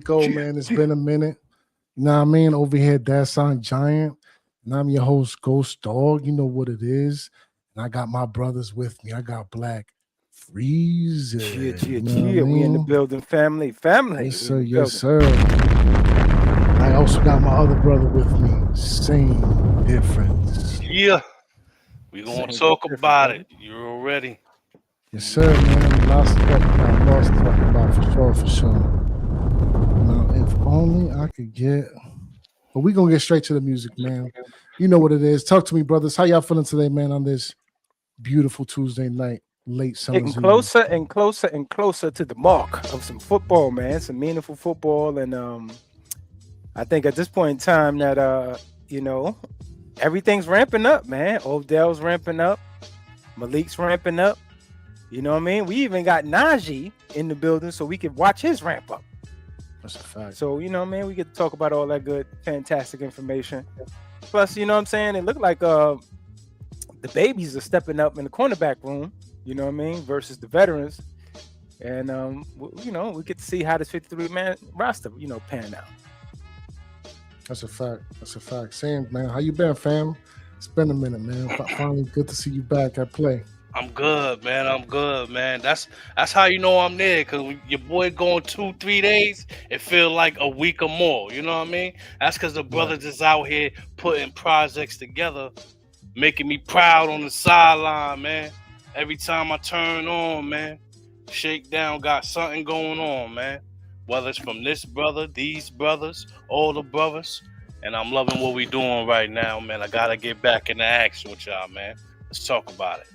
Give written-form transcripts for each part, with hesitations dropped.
go, man? It's been a minute. You know what I mean? Over here, Dasan Giant. And I'm your host, Ghost Dog. You know what it is. And I got my brothers with me. I got Black Freezy. Cheer, cheer, You know what I cheer. We in the mean? building, family. Family. Yes, We sir. in the Yes, building. sir. I also got my other brother with me. Same difference. Yeah, we gonna Same talk difference, about baby. it. You're already. Yes, sir, man. Lots to talk about. Lots to talk about for sure, for sure. Now, if only I could get. But we gonna get straight to the music, man. You know what it is. Talk to me, brothers. How y'all feeling today, man? On this beautiful Tuesday night, late Getting summer's eve. closer and closer and closer to the mark of some football, man. Some meaningful football. And I think at this point in time that you know, everything's ramping up, man. Odell's ramping up, Malik's ramping up. You know what I mean? We even got Najee in the building so we could watch his ramp up. That's a fact. So, you know what I mean? We get to talk about all that good, fantastic information. Plus, you know what I'm saying? It looked like the babies are stepping up in the cornerback room, you know what I mean, versus the veterans. And, you know, we get to see how this 53-man roster, you know, pan out. That's a fact. That's a fact. Sam, man, how you been, fam? It's been a minute, man. Finally, good to see you back at play. I'm good, man. I'm good, man. That's how you know I'm there. Cause when your boy going 2-3 days, it feel like a week or more. You know what I mean? That's cause the brothers is out here putting projects together, making me proud on the sideline, man. Every time I turn on, man, Shakedown got something going on, man. Whether it's from this brother, these brothers, all the brothers, and I'm loving what we doing right now, man. I gotta get back into action with y'all, man. Let's talk about it.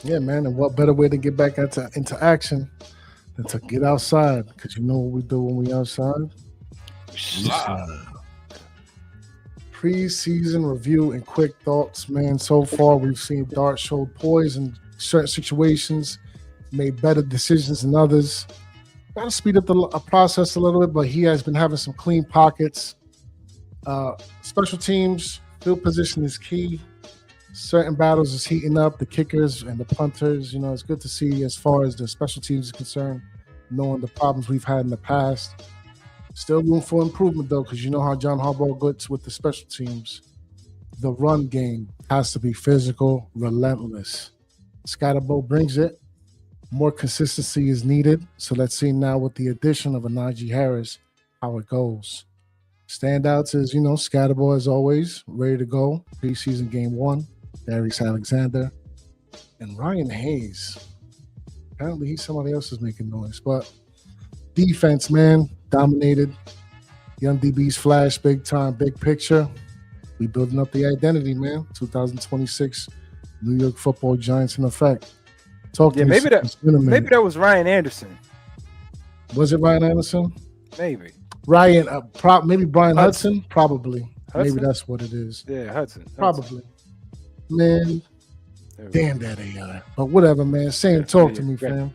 Yeah, man. And what better way to get back into action than to get outside? Because you know what we do when we outside? We slide. Preseason review and quick thoughts, man. So far, we've seen Dart showed poise in certain situations, made better decisions than others. Got to speed up the process a little bit, but he has been having some clean pockets. Special teams, field position is key. Certain battles is heating up, the kickers and the punters. You know, it's good to see as far as the special teams is concerned, knowing the problems we've had in the past. Still room for improvement, though, because you know how John Harbaugh gets with the special teams. The run game has to be physical, relentless. Skattebo brings it. More consistency is needed. So let's see now with the addition of a Najee Harris, how it goes. Standouts is, you know, Skattebo as always, ready to go. Preseason game 1. Darius Alexander, and Ryan Hayes. Apparently, he's somebody else is making noise. But defense, man, dominated. Young DB's flash, big time, big picture. We building up the identity, man. 2026 New York Football Giants in effect. Talk to me. Maybe that was Ryan Anderson. Was it Ryan Anderson? Maybe. Ryan, maybe Brian Hudson. Probably. Hudson? Maybe that's what it is. Yeah, Hudson. Probably. Man, damn that AI. But whatever, man. Sam, talk to me, fam.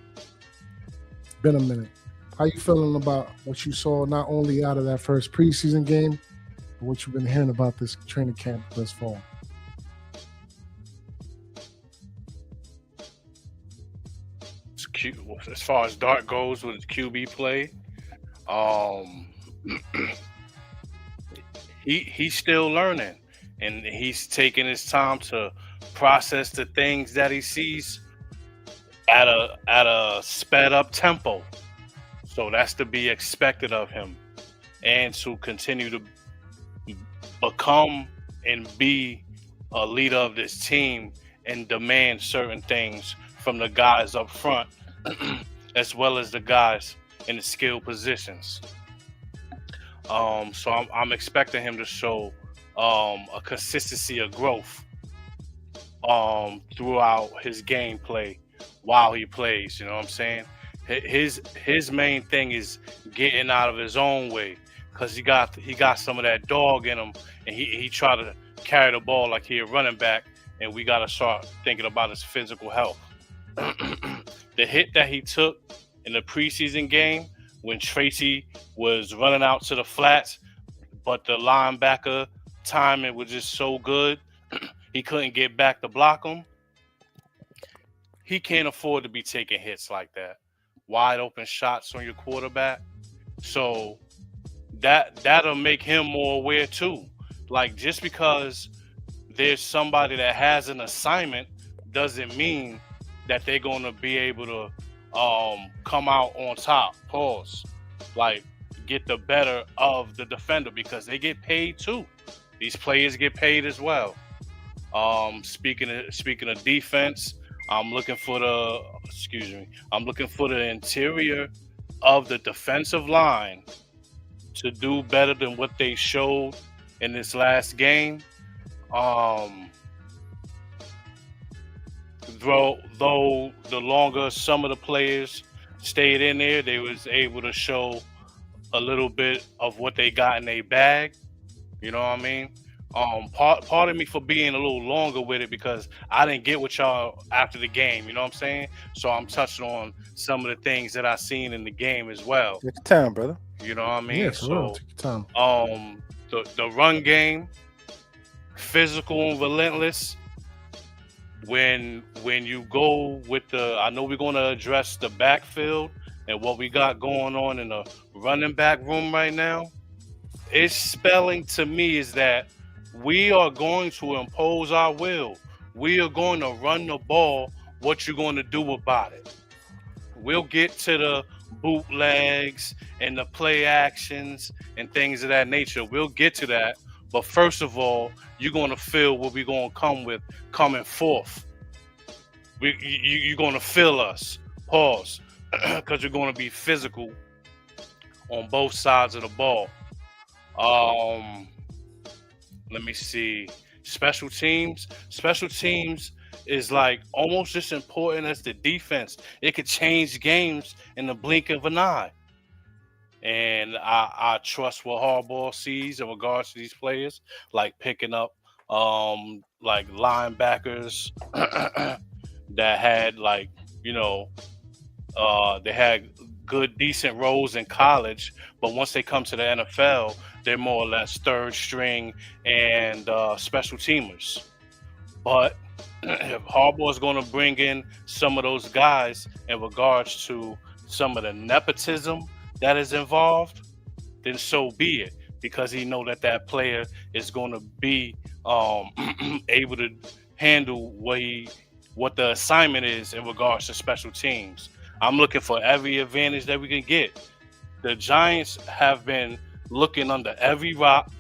Been a minute. How you feeling about what you saw not only out of that first preseason game, but what you've been hearing about this training camp thus far? As far as Dart goes with his QB play, he's still learning. And he's taking his time to process the things that he sees at a sped up tempo. So that's to be expected of him, and to continue to become and be a leader of this team and demand certain things from the guys up front, as well as the guys in the skill positions. So I'm expecting him to show a consistency of growth throughout his gameplay while he plays. You know what I'm saying? His main thing is getting out of his own way, because he got some of that dog in him, and he try to carry the ball like he a running back, and we got to start thinking about his physical health. The hit that he took in the preseason game when Tracy was running out to the flats, but the linebacker timing was just so good, he couldn't get back to block him. He can't afford to be taking hits like that. Wide open shots on your quarterback. So that'll make him more aware too. Like, just because there's somebody that has an assignment doesn't mean that they're gonna be able to come out on top. Pause. Like, get the better of the defender, because they get paid too. These players get paid as well. Speaking of defense, I'm looking for the interior of the defensive line to do better than what they showed in this last game. Though the longer some of the players stayed in there, they was able to show a little bit of what they got in their bag. You know what I mean? Pardon me for being a little longer with it, because I didn't get with y'all after the game. You know what I'm saying? So I'm touching on some of the things that I seen in the game as well. Take your time, brother. You know what I mean? Yeah, so take your time. The run game, physical and relentless. When you go with I know we're going to address the backfield and what we got going on in the running back room right now. It's spelling to me is that we are going to impose our will. We are going to run the ball. What you going to do about it? We'll get to the bootlegs and the play actions and things of that nature. We'll get to that. But first of all, you're going to feel what we're going to come with coming forth. You're going to feel us. Pause. Because you're going to be physical on both sides of the ball. Let me see. Special teams. Special teams is like almost as important as the defense. It could change games in the blink of an eye. And I trust what Harbaugh sees in regards to these players, like picking up like linebackers that had they had good, decent roles in college, but once they come to the NFL, they're more or less third string and special teamers. But if Harbaugh is going to bring in some of those guys in regards to some of the nepotism that is involved, then so be it, because he know that player is going to be able to handle what the assignment is in regards to special teams. I'm looking for every advantage that we can get. The Giants have been looking under every rock,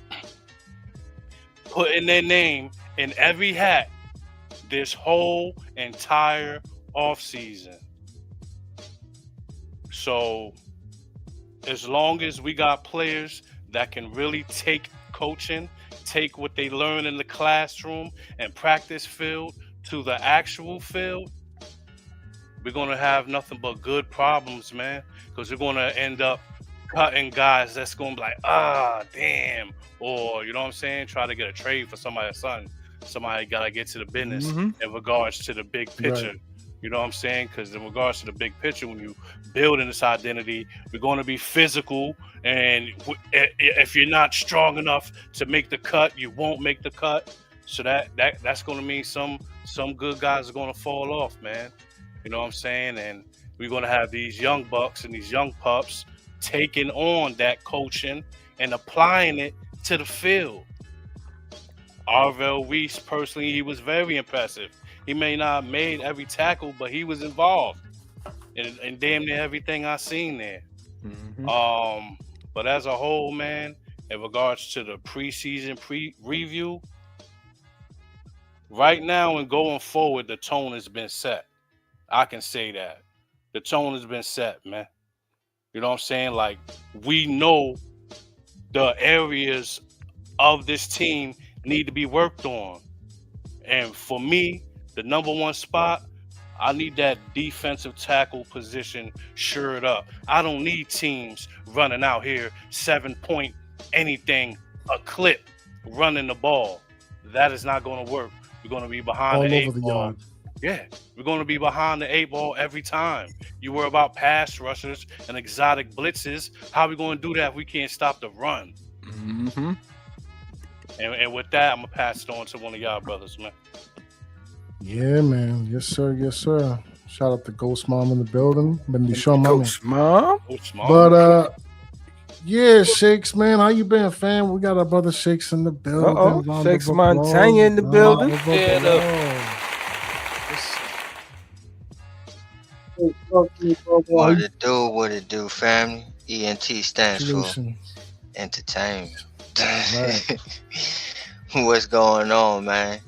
putting their name in every hat this whole entire offseason. So as long as we got players that can really take coaching, take what they learn in the classroom and practice field to the actual field, we're going to have nothing but good problems, man, because we're going to end up cutting guys that's going to be like, damn, or, you know what I'm saying, try to get a trade for somebody's son. Somebody got to get to the business in regards to the big picture. Right. You know what I'm saying? Because in regards to the big picture, when you build in this identity, we're going to be physical. And if you're not strong enough to make the cut, you won't make the cut. So that's going to mean some good guys are going to fall off, man. You know what I'm saying? And we're going to have these young bucks and these young pups taking on that coaching and applying it to the field. Arvell Reese, personally, he was very impressive. He may not have made every tackle, but he was involved in damn near everything I seen there. Mm-hmm. But as a whole, man, in regards to the preseason review, right now and going forward, the tone has been set. I can say that. The tone has been set, man. You know what I'm saying? Like, we know the areas of this team need to be worked on. And for me, the number one spot, I need that defensive tackle position shored up. I don't need teams running out here 7-point anything a clip running the ball. That is not going to work. We're going to be behind the 8 ball. Yeah, we're going to be behind the 8 ball every time. You worry about pass rushers and exotic blitzes. How are we going to do that if we can't stop the run? Mm-hmm. And with that, I'm going to pass it on to one of y'all brothers, man. Yeah, man. Yes, sir. Yes, sir. Shout out to Ghost Mom in the building. Ghost Mom. But, Yeah, Shakes, man. How you been, fam? We got our brother Shakes in the building. Round Shakes of Montaigne in the applause. building. Round of Yeah, applause. What it do, family? ENT stands for Situation. entertainment. Right. What's going on, man?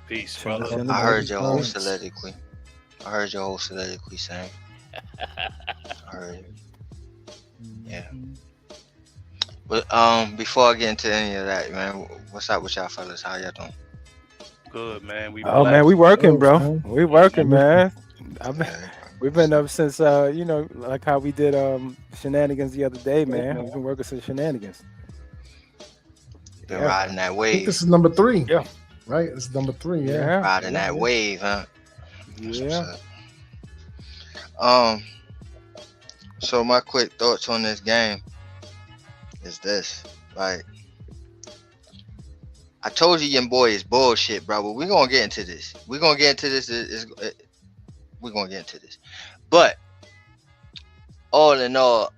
Peace, Chilling, brother. chilling, I heard baby. your whole Thanks. soliloquy. Sam. I heard it. Yeah. But before I get into any of that, man, what's up with y'all fellas? How y'all doing? Good, man. We Oh man, blessed. we working, Good, bro. man. We working, man. Yeah. We've been up since like how we did shenanigans the other day, man. We've been working since shenanigans. Been Yeah. riding that I think wave. this is number 3. Yeah. Right? It's number 3, yeah. Yeah. Riding that wave, huh? That's what's Yeah. up. So my quick thoughts on this game is this. Like, I told you your boy is bullshit, bro, but we're gonna get into this. We're gonna get into this. But all in all,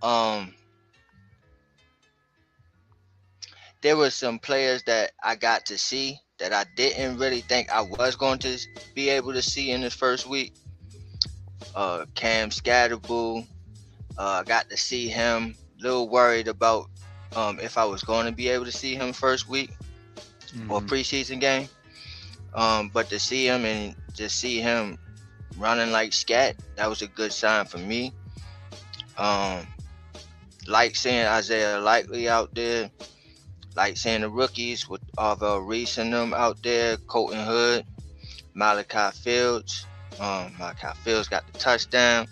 there were some players that I got to see that I didn't really think I was going to be able to see in this first week. Cam Skattebo, I got to see him. A little worried about if I was going to be able to see him first week or preseason game. But to see him and just see him running like scat, that was a good sign for me. Like seeing Isaiah Likely out there, like seeing the rookies with Arvell Reese and them out there, Colton Hood, Malachi Fields. Malachi Fields got the touchdown.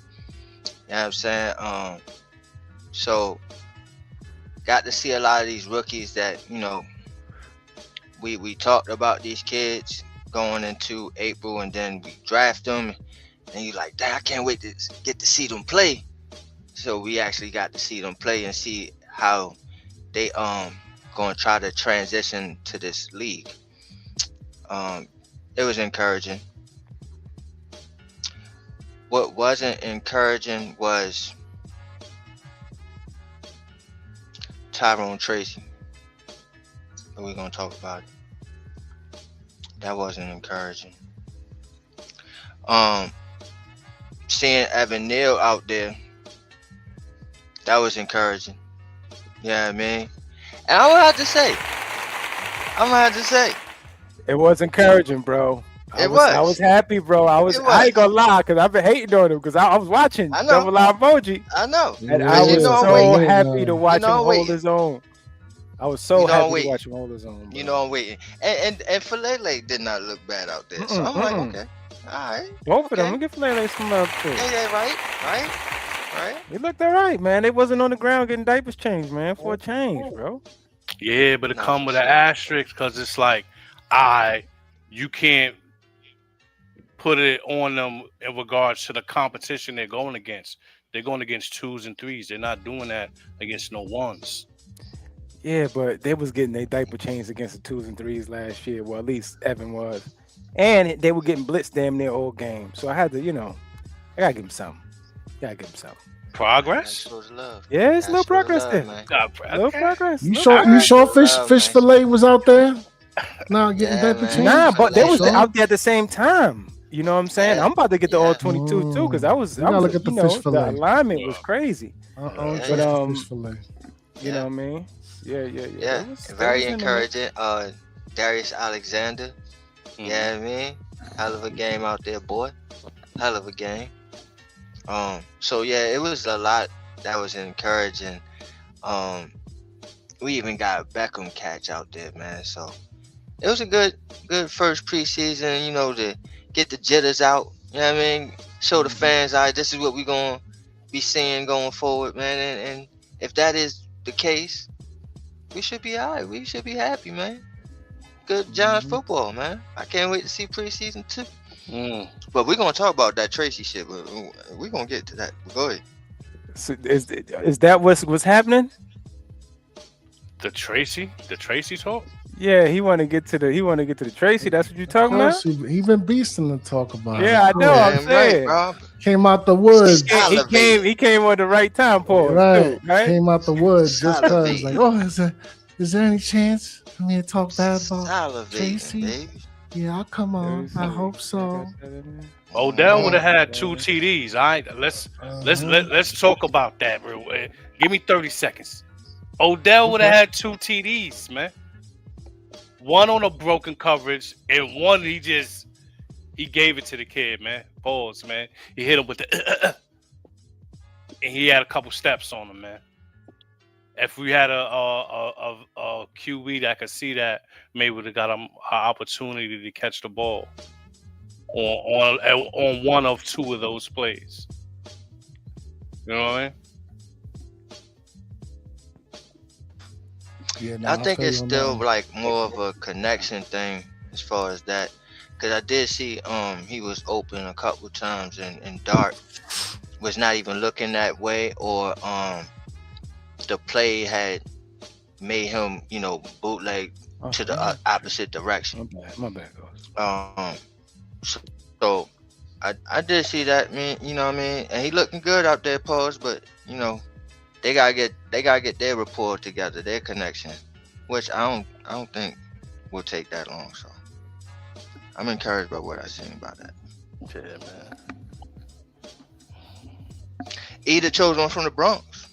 You know what I'm saying? So got to see a lot of these rookies that, you know, we talked about these kids going into April, and then we draft them, and you like, dang, I can't wait to get to see them play. So we actually got to see them play and see how they going to try to transition to this league. It was encouraging. What wasn't encouraging was Tyrone Tracy. But we're going to talk about it. That wasn't encouraging. Seeing Evan Neal out there, that was encouraging. Yeah, I mean, and I'm gonna have to say, It was encouraging, bro. I was happy, bro. I ain't gonna lie, because I've been hating on him because I was watching Double Live Emoji. I know. And Yeah, I was so waiting. happy to watch You him know I'm hold waiting. his own. I was so happy to waiting. watch him hold his own. Bro. You know I'm waiting. And Falele did not look bad out there. So I'm like, okay. Alright. Both of them. Okay. Look at Flanagan some love too. Yeah, right. He looked all right, man. They wasn't on the ground getting diapers changed, man, for a change, bro. Yeah, but it No, come for with sure. an asterisk because it's like, you can't put it on them in regards to the competition they're going against. They're going against 2s and 3s. They're not doing that against no 1s. Yeah, but they was getting their diaper changed against the 2s and 3s last year. Well, at least Evan was. And they were getting blitzed damn near all game. So I had to, I gotta give him something. Progress? Shows love. Yeah, it's Gotta little show the progress love, there. man. Little progress. You little sure progress. fish fillet was out there? Now getting Yeah, diaper man. change? Nah, but they was Sure. out there at the same time. You know what I'm saying? Yeah. I'm about to get the all Yeah. 22 too, because I was You gotta look at the fish the fillet. alignment was crazy. I don't Yeah. trust But, the fish fillet. You know what I mean? Yeah. Yeah, It was very in the mix. encouraging. Darius Alexander. Yeah, I mean, hell of a game out there, boy. Hell of a game. So yeah, it was a lot that was encouraging. We even got a Beckham catch out there, man. So it was a good first preseason, to get the jitters out. You know what I mean? Show the fans, all right, this is what we're gonna be seeing going forward, man. And if that is the case, we should be all right. We should be happy, man. Good Giants football, man. I can't wait to see preseason 2. But we're gonna talk about that Tracy shit. But we're gonna get to that. Go ahead. So is that what's happening? The Tracy talk? Yeah, he want to get to the Tracy. That's what you talking about? He been beasting to talk about. Yeah, it. I know. I'm Damn saying. right, bro. Came out the woods. He came on the right time, Paul. Right. Too, right. Came out the woods just because. Salivating. Like, oh, is there any chance for me to talk bad about Salivating, Tracy? baby. Yeah, I'll come on. I hope so. Odell would have had 2 TDs. All right, let's talk about that real quick. Give me 30 seconds. Odell would have had 2 TDs, man. One on a broken coverage, and one he gave it to the kid, man. Pause, man. He hit him with the and he had a couple steps on him, man. If we had a QB that could see that, maybe would have got him an opportunity to catch the ball on one of 2 of those plays. You know what I mean? Yeah, I think it's still like more of a connection thing as far as that, because I did see he was open a couple times and Dart was not even looking that way, or the play had made him bootleg to the opposite direction. My bad, guys. So I did see that, man. You know what I mean? And he looking good out there, pause. But they gotta get their rapport together, their connection, which I don't think will take that long. So I'm encouraged by what I seen about that. Yeah, man. Either chose one from the Bronx.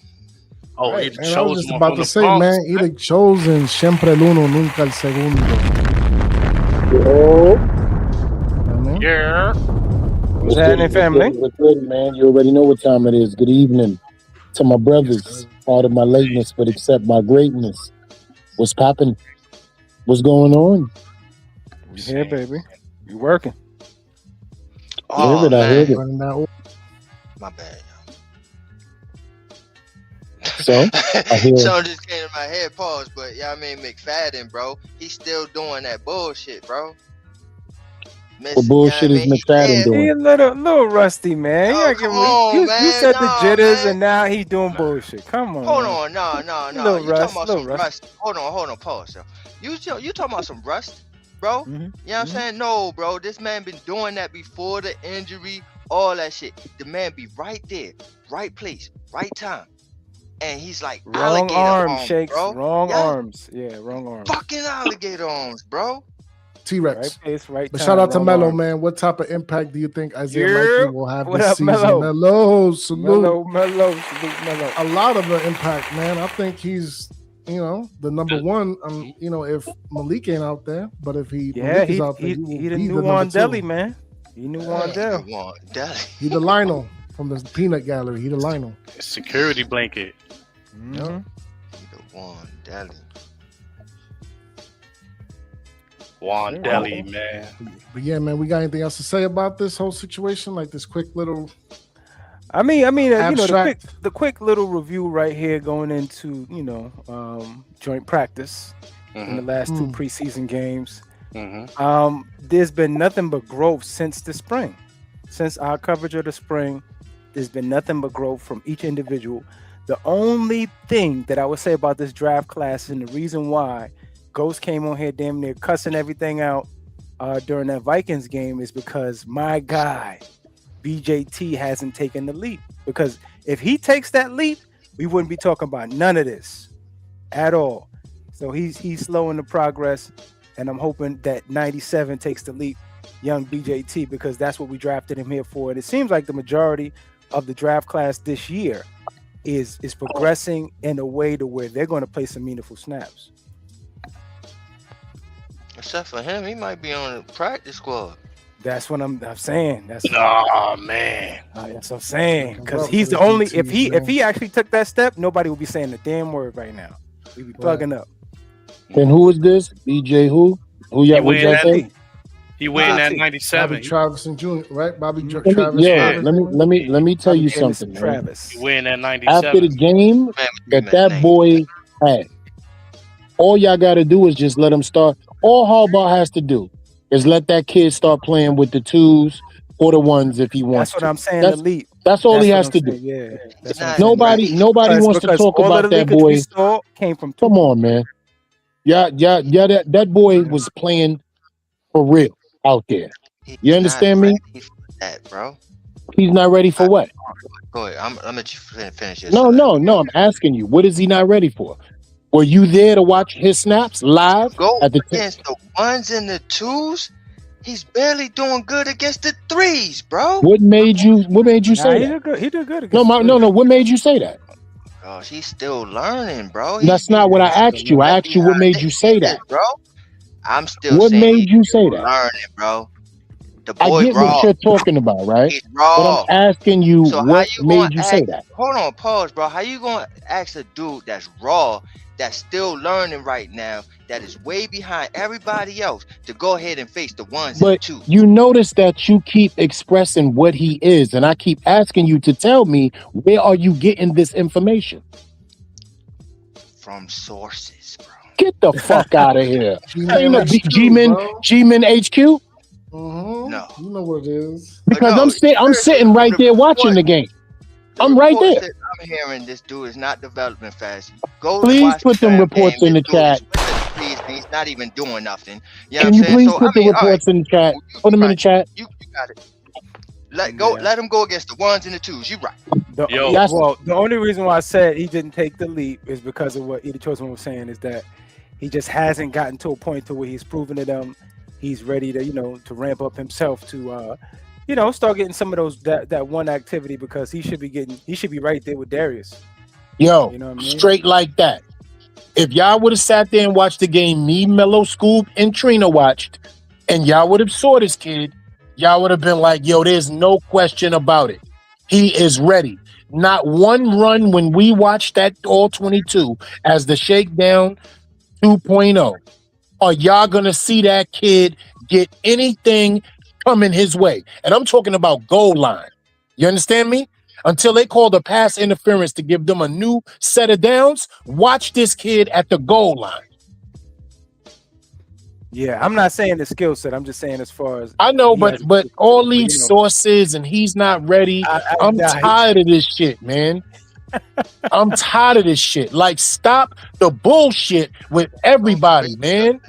Oh, right. he And I chose was just one about from to the say, Bronx, man, either chosen siempre el uno, nunca el segundo. Yeah. What's happening, family? What's good, man? You already know what time it is. Good evening to my brothers. Part of my lateness, but accept my greatness. What's popping? What's going on? We here, baby. You working? Oh, I heard it. Running that My bad. So I hear Something just came to my head, pause, but I mean McFadden, bro, he's still doing that bullshit, bro. what bullshit is McFadden doing? He a little rusty, man. Oh, come on, you man. said the jitters, man. and now he doing bullshit. Come on. Hold man. on, no. Little You rust, talking about little some rust? Hold on, pause. Yo. You talking about some rust, bro? Mm-hmm. You know what I'm saying? No, bro. This man been doing that before the injury, all that shit. The man be right there, right place, right time. And he's like Wrong alligator arms, Shakes. bro. Wrong arms. Yeah, wrong arms. Fucking alligator arms, bro. T-Rex. Right place, right But time. shout out to wrong Melo, arms. man. What type of impact do you think Isaiah Yeah. Likely will have What this up, season? Melo? Salute. Melo, salute Melo. A lot of the impact, man. I think he's, the number one. If Malik ain't out there, but if Malik is out there, he will the be new number Wandelli, two. man. He knew Wandell. He the Lionel from the peanut gallery. He the Lionel. Security blanket. Mm-hmm. Wandelli, man. But yeah, man, we got anything else to say about this whole situation? Like this quick little. I mean, Abstract. the quick little review right here going into joint practice in the last 2 preseason games. Mm-hmm. There's been nothing but growth since the spring. Since our coverage of the spring, there's been nothing but growth from each individual. The only thing that I would say about this draft class and the reason why Ghost came on here damn near cussing everything out during that Vikings game is because my guy BJT hasn't taken the leap. Because if he takes that leap, we wouldn't be talking about none of this at all. So he's slowing the progress, and I'm hoping that 97 takes the leap, young BJT, because that's what we drafted him here for. And it seems like the majority of the draft class this year is progressing in a way to where they're going to play some meaningful snaps. Except for him, he might be on the practice squad. That's what I'm saying. That's man. that's what I'm saying. Because he's the only. If he actually took that step, nobody would be saying a damn word right now. We'd be plugging up. And who is this? BJ who? Who y'all say? He wearing that 97. Bobby Travis and Jr., right? Bobby Travis. Let me tell you something. Travis. He wearing that 97. After the game that boy had, all y'all got to do is just let him start. All Harbaugh has to do is let that kid start playing with the 2s or the 1s if he wants. That's what I'm saying. That's all he has to do. Yeah. Nobody wants to talk about that boy. Came from Come on, man. Yeah. That boy was playing for real out there. He's You not understand me? ready for that, bro. He's not ready for what? Go ahead. I'm gonna let you finish this. No. I'm asking you. What is he not ready for? Were you there to watch his snaps live Go at the against the ones and the twos. He's barely doing good against the threes, bro. What made you Nah, say he that? did good. He did good No, against no. What made you say that? Gosh, he's still learning, bro. That's not what I asked you. I asked you what made you say that. bro. I'm still What saying made you say still that? learning, bro. The I boy get raw. what you're talking about, right? He's But raw. I'm asking you So how what you made gonna you ask? say that? Hold on, pause, bro. How you gonna ask a dude that's raw, that's still learning right now, that is way behind everybody else, to go ahead and face the ones and the But twos? you notice that you keep expressing what he is, and I keep asking you to tell me, where are you getting this information? From sources, bro. Get the fuck out of here. Ain't no HQ, G-Men bro. HQ? No. You know what it is. Because no, I'm sitting right there watching the game. I'm right there. That I'm hearing this dude is not developing fast. Go Please watch put the them damn reports game. in the This dude is chat. with the threes and he's not even doing nothing. You know Can what you I'm saying? please So put the reports in the chat? Put them in the chat. You got it. Let him go against the ones and the twos. You right. The only reason why I said he didn't take the leap is because of what Edie Chosen was saying, is that he just hasn't gotten to a point to where he's proven to them he's ready to, to ramp up himself to, start getting some of those that one activity, because he should be right there with Darius. Yo, You know what I mean? straight like that. If y'all would have sat there and watched the game me, Mello, Scoob, and Trina watched, and y'all would have saw this kid, y'all would have been like, yo, there's no question about it. He is ready. Not one run when we watched that all 22 as the Shakedown 2.0. Are y'all going to see that kid get anything coming his way? And I'm talking about goal line. You understand me? Until they call the pass interference to give them a new set of downs, watch this kid at the goal line. Yeah, I'm not saying the skill set. I'm just saying as far as I know, but all these sources and he's not ready. I'm tired of this shit, man. I'm tired of this shit. Like, stop the bullshit with everybody, man.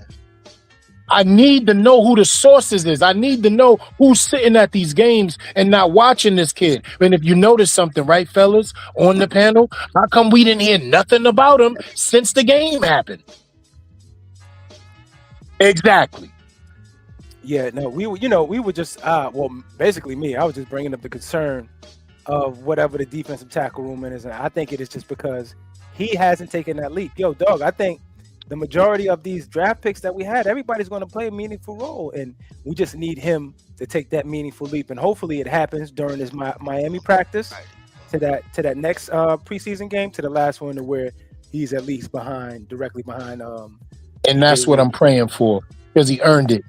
I need to know who the sources is. I need to know who's sitting at these games and not watching this kid. And if you notice something, right, fellas, on the panel, how come we didn't hear nothing about him since the game happened? Exactly. Yeah, no, we were just, basically me, I was just bringing up the concern of whatever the defensive tackle room is. And I think it is just because he hasn't taken that leap. Yo, dog, I think the majority of these draft picks that we had, everybody's going to play a meaningful role, and we just need him to take that meaningful leap. And hopefully it happens during his Miami practice to that next preseason game, to the last one, to where he's at least directly behind. And that's what I'm praying for, because he earned it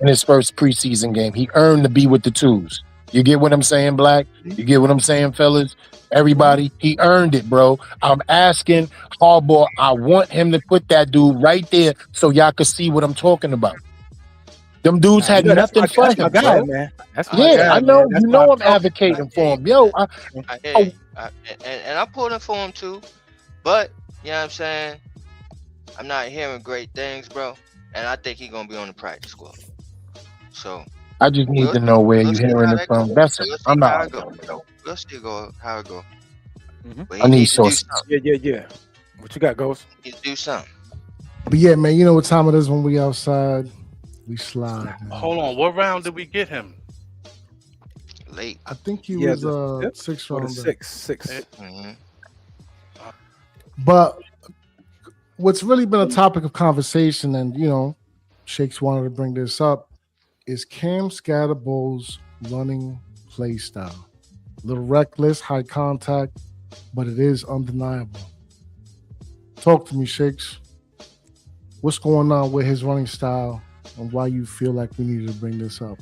in his first preseason game. He earned to be with the twos. You get what I'm saying, Black? You get what I'm saying, fellas? Everybody, he earned it, bro. I'm asking Harbaugh, I want him to put that dude right there so y'all can see what I'm talking about. Them dudes had nothing for him, bro. Man. That's my guy, I know. man. You know I'm advocating for him. Yo, and I'm pulling for him too. But, you know what I'm saying? I'm not hearing great things, bro. And I think he's going to be on the practice squad. So I just need to know where you're hearing it from. That's it. I'm not. We'll see how it go. I need sources. Yeah. What you got, Ghost? You do something. But yeah, man, you know what time it is when we outside. We slide. Man. Hold on. What round did we get him? Late. I think he was 6th round. Six. Mm-hmm. But what's really been a topic of conversation, and Shakes wanted to bring this up, is Cam Skattebo's running play style. A little reckless, high contact, but it is undeniable. Talk to me, Shakes. What's going on with his running style, and why you feel like we needed to bring this up,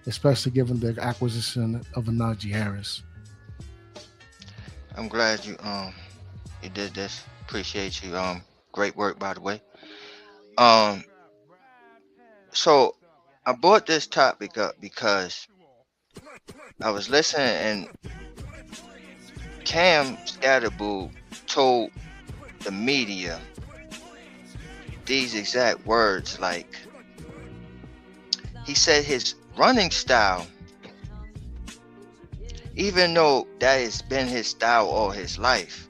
especially given the acquisition of a Najee Harris? I'm glad you did this. Appreciate you. Great work, by the way. So I brought this topic up because I was listening and Cam Skattebo told the media these exact words. Like, he said his running style, even though that has been his style all his life,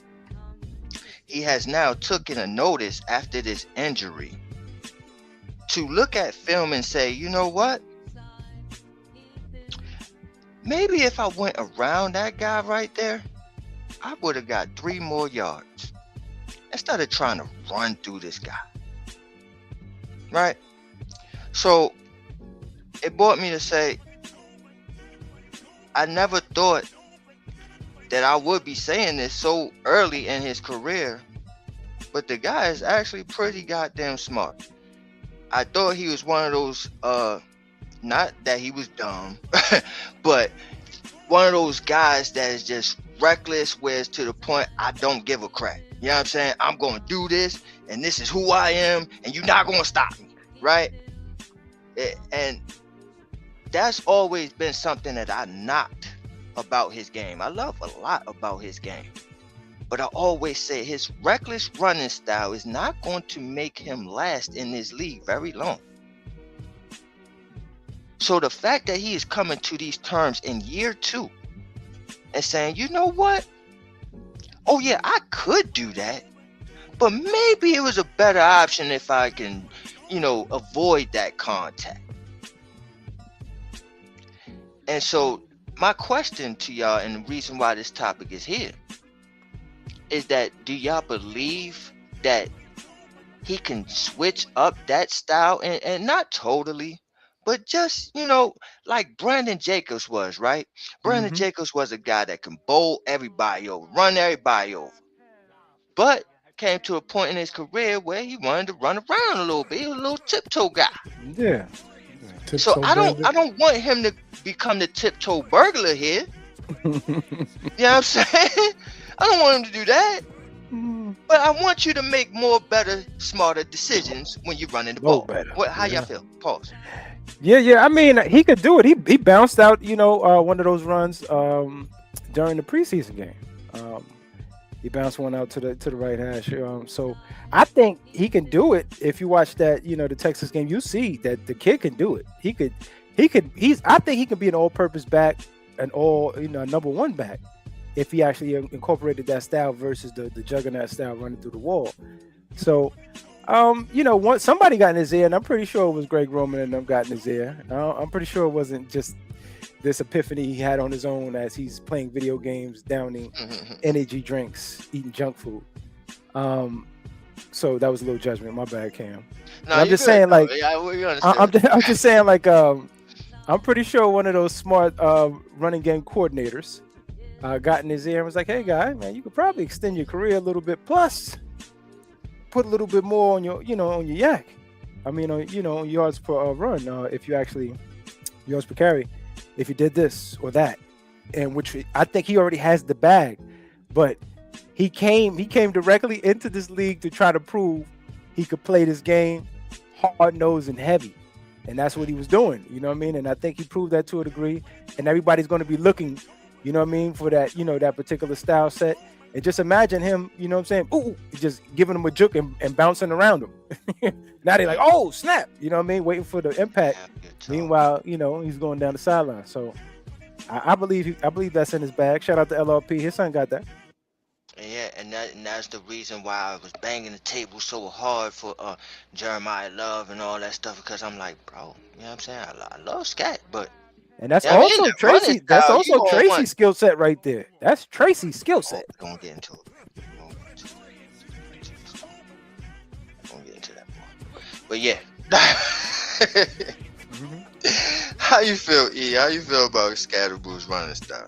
he has now taken a notice after this injury to look at film and say, you know what? Maybe if I went around that guy right there, I would have got 3 more yards instead of trying to run through this guy. Right? So it brought me to say, I never thought that I would be saying this so early in his career, but the guy is actually pretty goddamn smart. I thought he was one of those, not that he was dumb, but one of those guys that is just reckless, where it's to the point I don't give a crap. You know what I'm saying? I'm going to do this, and this is who I am, and you're not going to stop me, right? And that's always been something that I knocked about his game. I love a lot about his game, but I always say his reckless running style is not going to make him last in this league very long. So the fact that he is coming to these terms in year 2 and saying, you know what? Oh yeah, I could do that, but maybe it was a better option if I can, avoid that contact. And so my question to y'all, and the reason why this topic is here, is that do y'all believe that he can switch up that style, and not totally, but just, like Brandon Jacobs was, right? Brandon Jacobs was a guy that can bowl everybody over, run everybody over, but came to a point in his career where he wanted to run around a little bit. He was a little tiptoe guy. Yeah. So I don't want him to become the tiptoe burglar here. You know what I'm saying? I don't want him to do that. But I want you to make more better, smarter decisions when you're running the ball. How y'all feel? Pause. Yeah. I mean, he could do it. He bounced out, one of those runs during the preseason game. He bounced one out to the right hash. So I think he can do it. If you watch that, the Texas game, you see that the kid can do it. I think he can be an all-purpose back, an number 1 back, if he actually incorporated that style versus the juggernaut style running through the wall. So, somebody got in his ear, and I'm pretty sure it was Greg Roman and them got in his ear. I'm pretty sure it wasn't just this epiphany he had on his own as he's playing video games, downing energy drinks, eating junk food. So that was a little judgment. My bad, Cam. No, I'm just saying, like, I'm just saying, like, I'm pretty sure one of those smart running game coordinators got in his ear and was like, "Hey, guy, man, you could probably extend your career a little bit, plus put a little bit more on your, on your yak. I mean, on yards per run. If you actually yards per carry, if you did this or that, and which I think he already has the bag, but he came directly into this league to try to prove he could play this game hard nosed and heavy, and that's what he was doing. You know what I mean? And I think he proved that to a degree. And everybody's going to be looking, for that, that particular style set. And just imagine him, just giving him a juke and bouncing around him. Now they're like, oh, snap, waiting for the impact. Meanwhile, he's going down the sideline. So I believe that's in his bag. Shout out to LRP. His son got that. Yeah, and that's the reason why I was banging the table so hard for Jeremiah Love and all that stuff, because I'm like, bro, you know what I'm saying? I love Scat, but and that's also Tracy. That's also Tracy's skill set right there. That's Tracy's skill set. Don't get into it. Don't get into that more. But yeah. How you feel, E? How you feel about Skattebo's running style?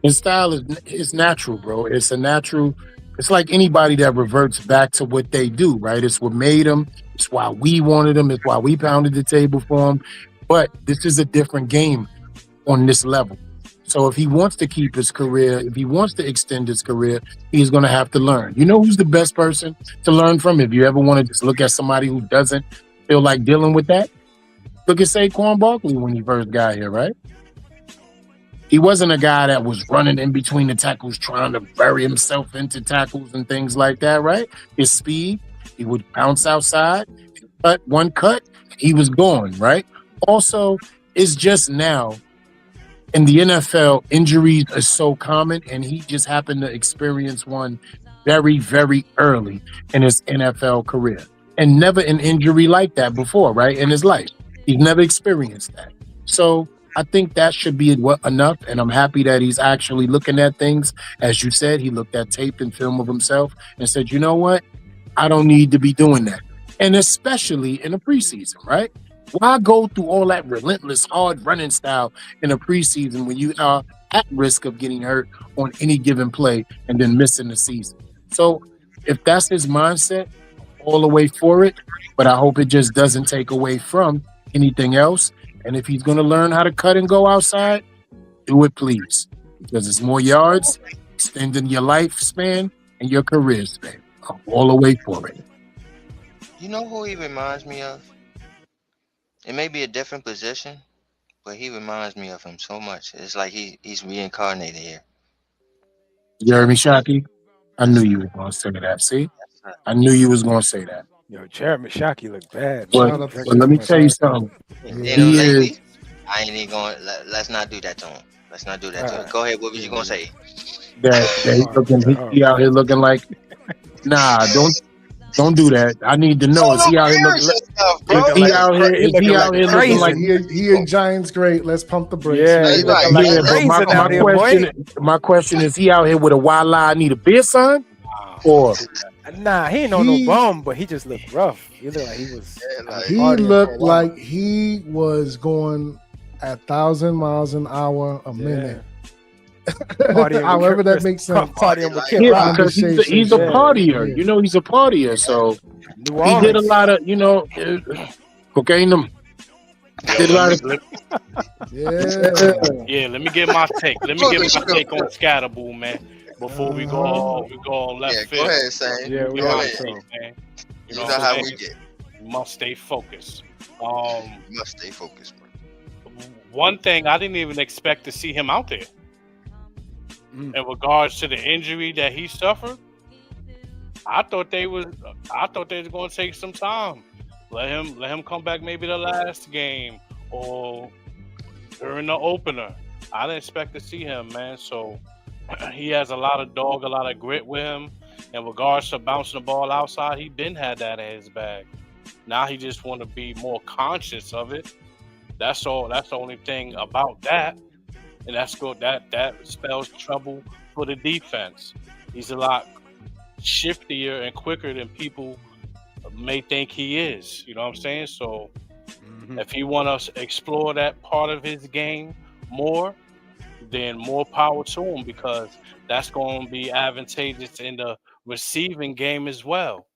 His style is natural, bro. It's a natural. It's like anybody that reverts back to what they do, right? It's what made them. It's why we wanted them. It's why we pounded the table for him. But this is a different game on this level. So if he wants to keep his career, if he wants to extend his career, he's going to have to learn. You know who's the best person to learn from? If you ever want to just look at somebody who doesn't feel like dealing with that, look at Saquon Barkley when he first got here, right? He wasn't a guy that was running in between the tackles, trying to bury himself into tackles and things like that, right? His speed, he would bounce outside, cut, he was gone, right? Also, it's just now in the NFL, injuries are so common, and he just happened to experience one very, very early in his NFL career. And never an injury like that before, right? In his life. He's never experienced that. So I think that should be enough. And I'm happy that he's actually looking at things. As you said, he looked at tape and film of himself and said, you know what? I don't need to be doing that. And especially in the preseason, right? Why go through all that relentless, hard running style in a preseason when you are at risk of getting hurt on any given play and then missing the season? So if that's his mindset, all the way for it, but I hope it just doesn't take away from anything else. And if he's going to learn how to cut and go outside, do it, please, because it's more yards, extending your lifespan and your career span. I'm all the way for it. You know who he reminds me of? It may be a different position, but he reminds me of him so much. It's like he's reincarnated here. Jeremy Shockey, I knew you were going to say that. See? I knew you was going to say that. Yo, Jeremy Shockey look bad. But let me tell you something. I ain't even going. Let's not do that to him. Let's not do that to him. Go ahead. What was you gonna say? He out here looking like. Nah, don't do that. I need to know. Is he out here looking? He out here looking like he and Giants great. Let's pump the brakes. Yeah, but my question is, he out here with a wildlife? I need a beer sign, or nah? He ain't on no bum, but he just looked rough. He looked like he was. He looked like he was going at 1,000 miles an hour a minute. However that makes sense. Because he's a partier. You know, he's a partier. So he did a lot of, cocaine. Did a lot of. Yeah. Let me get my take. Let me get my take on Skattebo, man. Before we go on left field. Go ahead, Sam. Yeah, go ahead. Man. You know how we get. We must stay focused. You must stay focused, bro. One thing I didn't even expect to see him out there. In regards to the injury that he suffered, I thought they was going to take some time. Let him come back maybe the last game or during the opener. I didn't expect to see him, man. So he has a lot of dog, a lot of grit with him. In regards to bouncing the ball outside, he been had that in his bag. Now he just want to be more conscious of it. That's all. That's the only thing about that. And that's good. That spells trouble for the defense. He's a lot shiftier and quicker than people may think he is. You know what I'm saying? So if he want to explore that part of his game more, then more power to him, because that's going to be advantageous in the receiving game as well.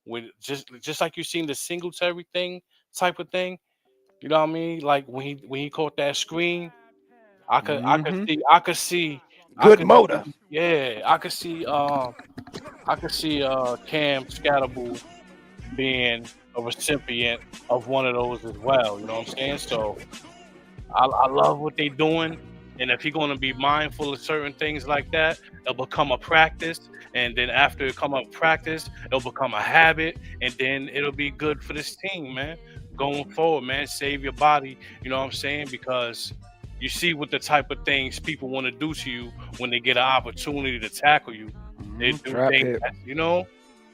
With just like you seen the Singletary thing type of thing. You know what I mean? Like when he caught that screen. I could see good motor. Yeah, I could see Cam Skattebo being a recipient of one of those as well. You know what I'm saying? So I love what they're doing, and if he's going to be mindful of certain things like that, it'll become a practice, and then after it come up practice, it'll become a habit, and then it'll be good for this team, man. Going forward, man, save your body. You know what I'm saying? Because you see what the type of things people want to do to you when they get an opportunity to tackle you. They do things,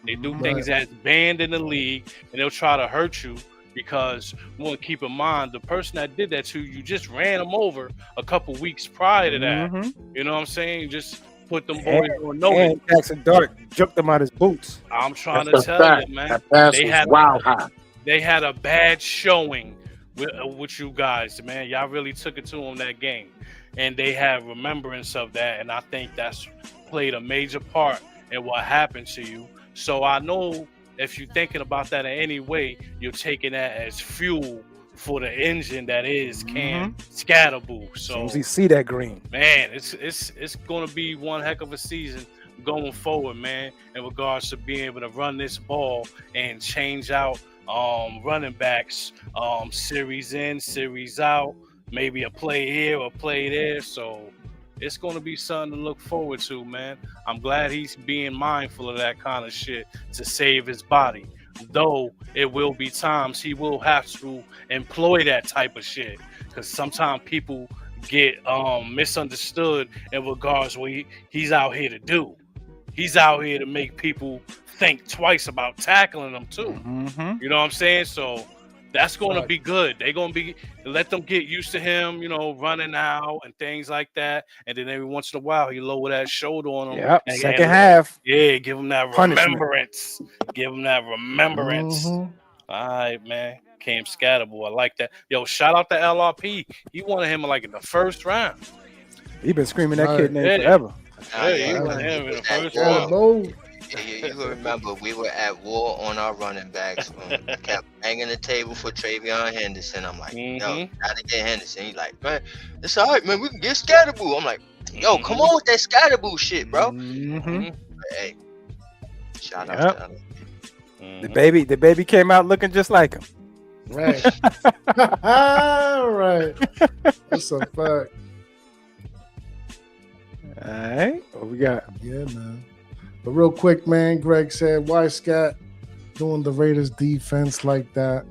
they do things that's banned in the league, and they'll try to hurt you because you want to keep in mind the person that did that to you just ran them over a couple weeks prior to that. You know what I'm saying? Just put them boys on notice. And Jackson Dart jumped them out his boots. I'm trying to tell you, man. They had a bad showing with you guys, man. Y'all really took it to them that game, and they have remembrance of that, and I think that's played a major part in what happened to you. So I know if you're thinking about that in any way, you're taking that as fuel for the engine that is Cam Skattebo. So as soon as he see that green, man, it's going to be one heck of a season going forward, man, in regards to being able to run this ball and change out running backs series in, series out. maybe a play here or play there. So it's going to be something to look forward to, man. I'm glad he's being mindful of that kind of shit to save his body. Though it will be times he will have to employ that type of shit, because sometimes people get misunderstood in regards to what he's out here to do. He's out here to make people think twice about tackling them too. Mm-hmm. You know what I'm saying? So that's going Right. to be good. They're going to be let them get used to him, running out and things like that. And then every once in a while, he lower that shoulder on him. Yep. And, Second half. Yeah, give him that Punishment. remembrance. Give him that remembrance. Mhm. All right, man. Cam Skattebo, I like that. Yo, shout out to LRP. He wanted him like in the first round. He been screaming that Right. kid name Yeah. forever. Hey, he wanted him in the first Yeah. round. Bold. You remember we were at war on our running backs. Kept banging the table for Travion Henderson. I'm like, no, gotta get Henderson. He's like, man, it's all right, man. We can get Skattebo. I'm like, yo, come on with that Skattebo shit, bro. Mm-hmm. Hey, shout out Yep. to them. The baby came out looking just like him. Right. Right. That's a fact. All right. What we got? Yeah, man. But real quick, man, Greg said, why Scat doing the Raiders defense like that?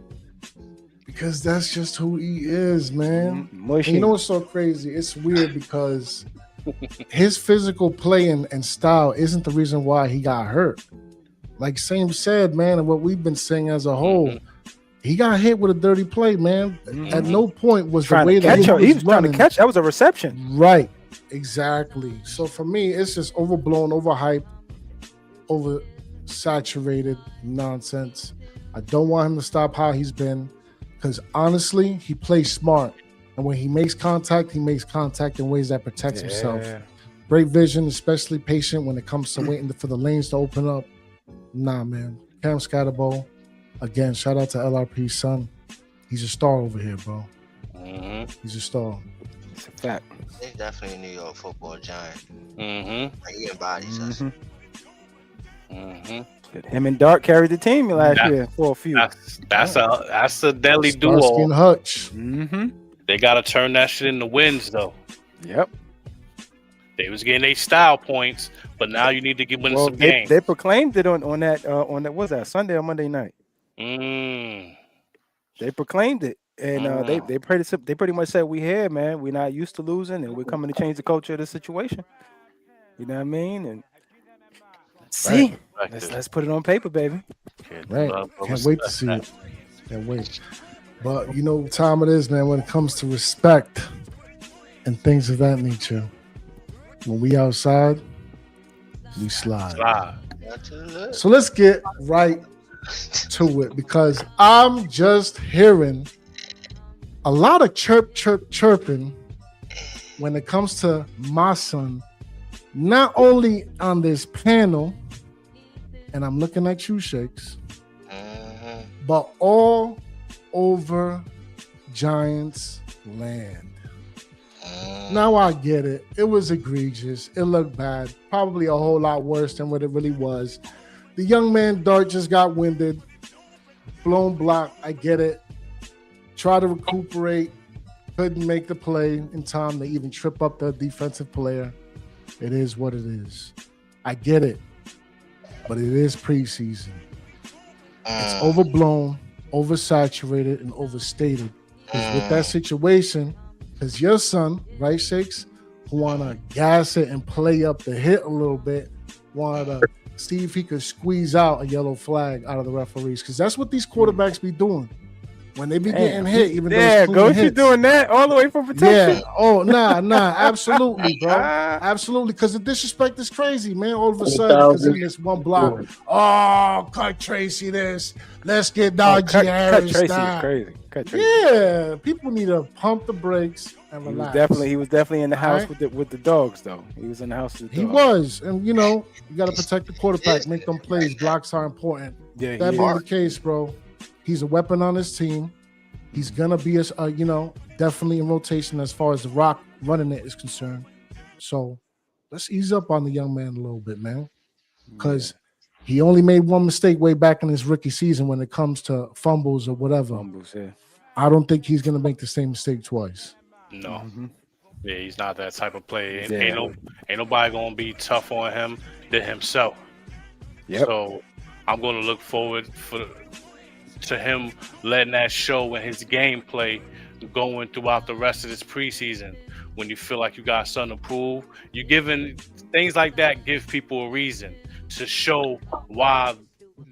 Because that's just who he is, man. And you know what's so crazy? It's weird because his physical play and style isn't the reason why he got hurt. Like Same said, man, and what we've been saying as a whole, he got hit with a dirty play, man. At no point was the way that he was trying to catch. That was a reception. Right. Exactly. So for me, it's just overblown, overhyped, oversaturated nonsense. I don't want him to stop how he's been, because honestly, he plays smart. And when he makes contact in ways that protects himself. Great vision, especially patient when it comes to waiting for the lanes to open up. Nah, man. Cam Skattebo, again, shout out to LRP's son. He's a star over here, bro. He's a star. It's a fact. He's definitely a New York football giant. Mm-hmm. He embodies us. Him and Dart carried the team last year for a few. That's a deadly Starsky duo. and Hutch. They got to turn that shit into wins, though. Yep. They was getting 8 style points, but now you need to win some games. They proclaimed it on that what was that, Sunday or Monday night? They proclaimed it, and they pretty much said, we here, man. We're not used to losing, and we're coming to change the culture of the situation. You know what I mean? And let's see. Let's put it on paper, baby. Right. Can't wait to see it. Can't wait. But you know what time it is, man, when it comes to respect and things of that nature. When we outside, we slide. So let's get right to it, because I'm just hearing a lot of chirping when it comes to my son, not only on this panel, and I'm looking at you, Shakes, but all over Giants land. Now I get it. It was egregious. It looked bad. Probably a whole lot worse than what it really was. The young man Dart just got winded. Blown block. I get it. Try to recuperate. Couldn't make the play in time to even trip up the defensive player. It is what it is. I get it. But it is preseason. It's overblown, oversaturated, and overstated. Because with that situation, because your son, right, Shakes, who want to gas it and play up the hit a little bit, wanted to see if he could squeeze out a yellow flag out of the referees. Because that's what these quarterbacks be doing. When they be getting hit, even though it's clean hits. You doing that all the way from protection? Yeah. Oh, nah. Absolutely, bro. Absolutely. Because the disrespect is crazy, man. All of a sudden, because in this one block, cut Tracy this. Let's get Najee Harris. Cut Tracy is crazy. Yeah. People need to pump the brakes and relax. He was definitely in the house with the dogs, though. He was in the house with the dogs. He was. And, you got to protect the quarterback, make them plays. Blocks are important. Yeah, that being the case, bro, he's a weapon on his team. He's gonna be definitely in rotation as far as the rock running it is concerned. So let's ease up on the young man a little bit, man, because he only made one mistake way back in his rookie season when it comes to fumbles or whatever. Yeah. I don't think he's gonna make the same mistake twice. No. Mhm. Yeah, he's not that type of player. Ain't, Exactly. ain't nobody gonna be tough on him than himself. Yep. So I'm gonna look forward to him letting that show in his gameplay going throughout the rest of this preseason. When you feel like you got something to prove, you giving things like that give people a reason to show why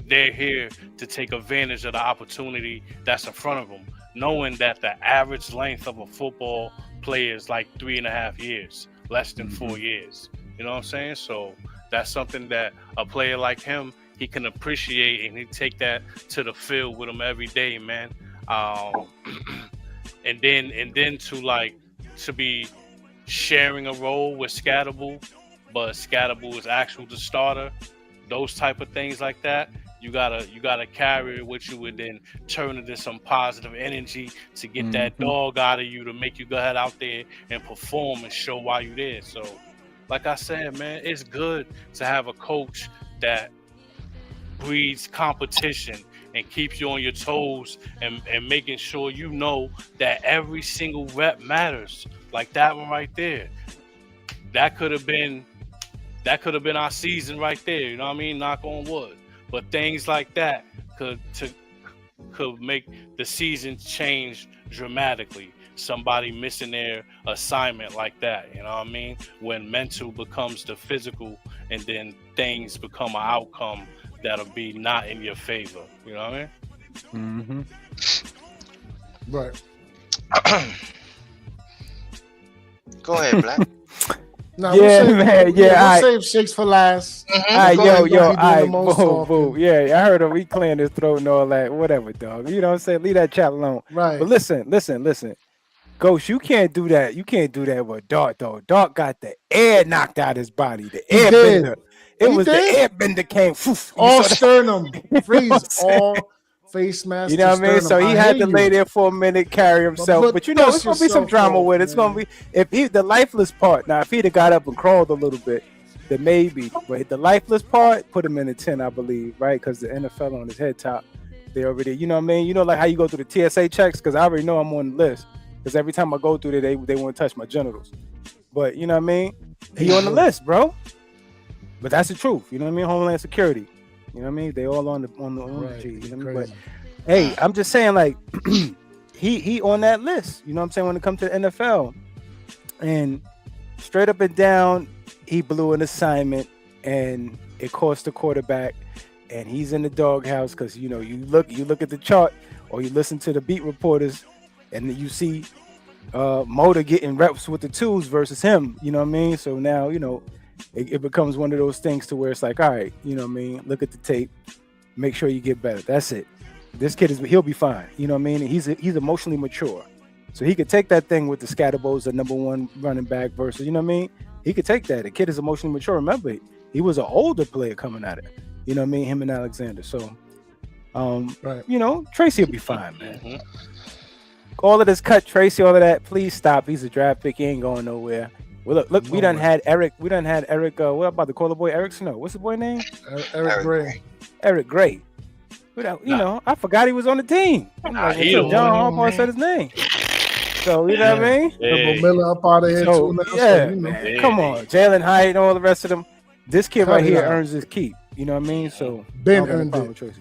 they're here to take advantage of the opportunity that's in front of them, knowing that the average length of a football player is like 3.5 years, less than 4 years. You know what I'm saying? So that's something that a player like him, he can appreciate, and he take that to the field with him every day, man. And then to be sharing a role with Skattebo, but Skattebo is actual the starter. Those type of things like that, you gotta carry it with you and then turn it into some positive energy to get that dog out of you to make you go ahead out there and perform and show why you there. So, like I said, man, it's good to have a coach that breeds competition and keeps you on your toes and making sure you know that every single rep matters. Like that one right there. That could have been our season right there. You know what I mean? Knock on wood. But things like that could make the season change dramatically. Somebody missing their assignment like that, you know what I mean? When mental becomes the physical, and then things become an outcome that'll be not in your favor. You know what I mean? Mm-hmm. Right. Go ahead, Black. Nah, Yeah, we'll save, man. we'll Yeah, save Shakes for last. All right, Go ahead, yo, don't all be doing the right, most boom, talking. boom. Yeah, I heard him. We clearing his throat and all that. Whatever, dog. You know what I'm saying? Leave that chat alone. Right. But listen. Ghost, you can't do that. You can't do that with Dart, though. Dart got the air knocked out his body. The He air did. bender. It He was did. the air bender came. Poof, you All saw that? sternum. You know Freeze. what I'm saying? All face mask. You know what I mean? Sternum. So he had hear to lay you. there for a minute, carry himself. But you know, it's dust gonna be some yourself drama off, with it. It's man. gonna be if he the lifeless part. Now, if he'd have got up and crawled a little bit, then maybe. But the lifeless part put him in the 10, I believe, right? Because the NFL on his head top, they already, you know what I mean? You know, like how you go through the TSA checks, because I already know I'm on the list. Because every time I go through there, they want to touch my genitals. But you know what I mean? He on the list, bro. But that's the truth. You know what I mean? Homeland Security. You know what I mean? They all on the Right. G. You know what I mean? Crazy. But hey, I'm just saying, like, he on that list. You know what I'm saying? When it comes to the NFL, and straight up and down, he blew an assignment, and it cost the quarterback. And he's in the doghouse because you know you look at the chart or you listen to the beat reporters, and you see Motor getting reps with the twos versus him. You know what I mean? So now you know it becomes one of those things to where it's like, all right, you know what I mean? Look at the tape, make sure you get better. That's it. This kid he'll be fine. You know what I mean? He's emotionally mature, so he could take that thing with the Skattebos, the number one running back versus, you know what I mean? He could take that. The kid is emotionally mature. Remember, he was an older player coming at it. You know what I mean? Him and Alexander. So, Right. you know, Tracy will be fine, man. All of this cut, Tracy, all of that. Please stop. He's a draft pick. He ain't going nowhere. Well, look, we done had Eric. We done had Eric. What about the caller boy Eric Snow? What's the boy name? Eric Gray. Eric Gray. You know, I forgot he was on the team. I'm like, until John Harbaugh said his name. So you know what I mean? Triple Miller up out of here So, too. Now, yeah, so, you know. man, come on, Jalen Hyde and all the rest of them. This kid Cut right it here out. earns his keep. You know what I mean? So Ben I don't got no earned problem it. with Tracy.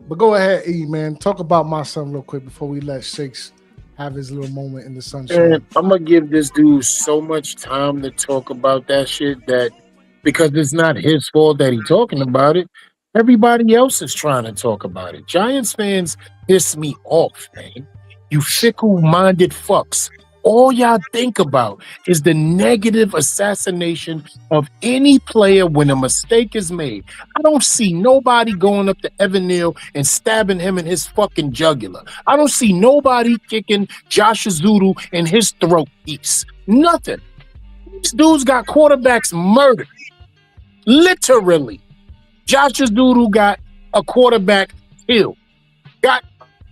But go ahead, E, man. Talk about my son real quick before we let Shakes have his little moment in the sunshine. Man, I'm gonna give this dude so much time to talk about that shit that because it's not his fault that he's talking about it. Everybody else is trying to talk about it. Giants fans piss me off, man. You fickle-minded fucks. All y'all think about is the negative assassination of any player when a mistake is made. I don't see nobody going up to Evan Neal and stabbing him in his fucking jugular. I don't see nobody kicking Josh Zulu in his throat piece. Nothing. These dudes got quarterbacks murdered. Literally. Josh Zulu got a quarterback killed. Got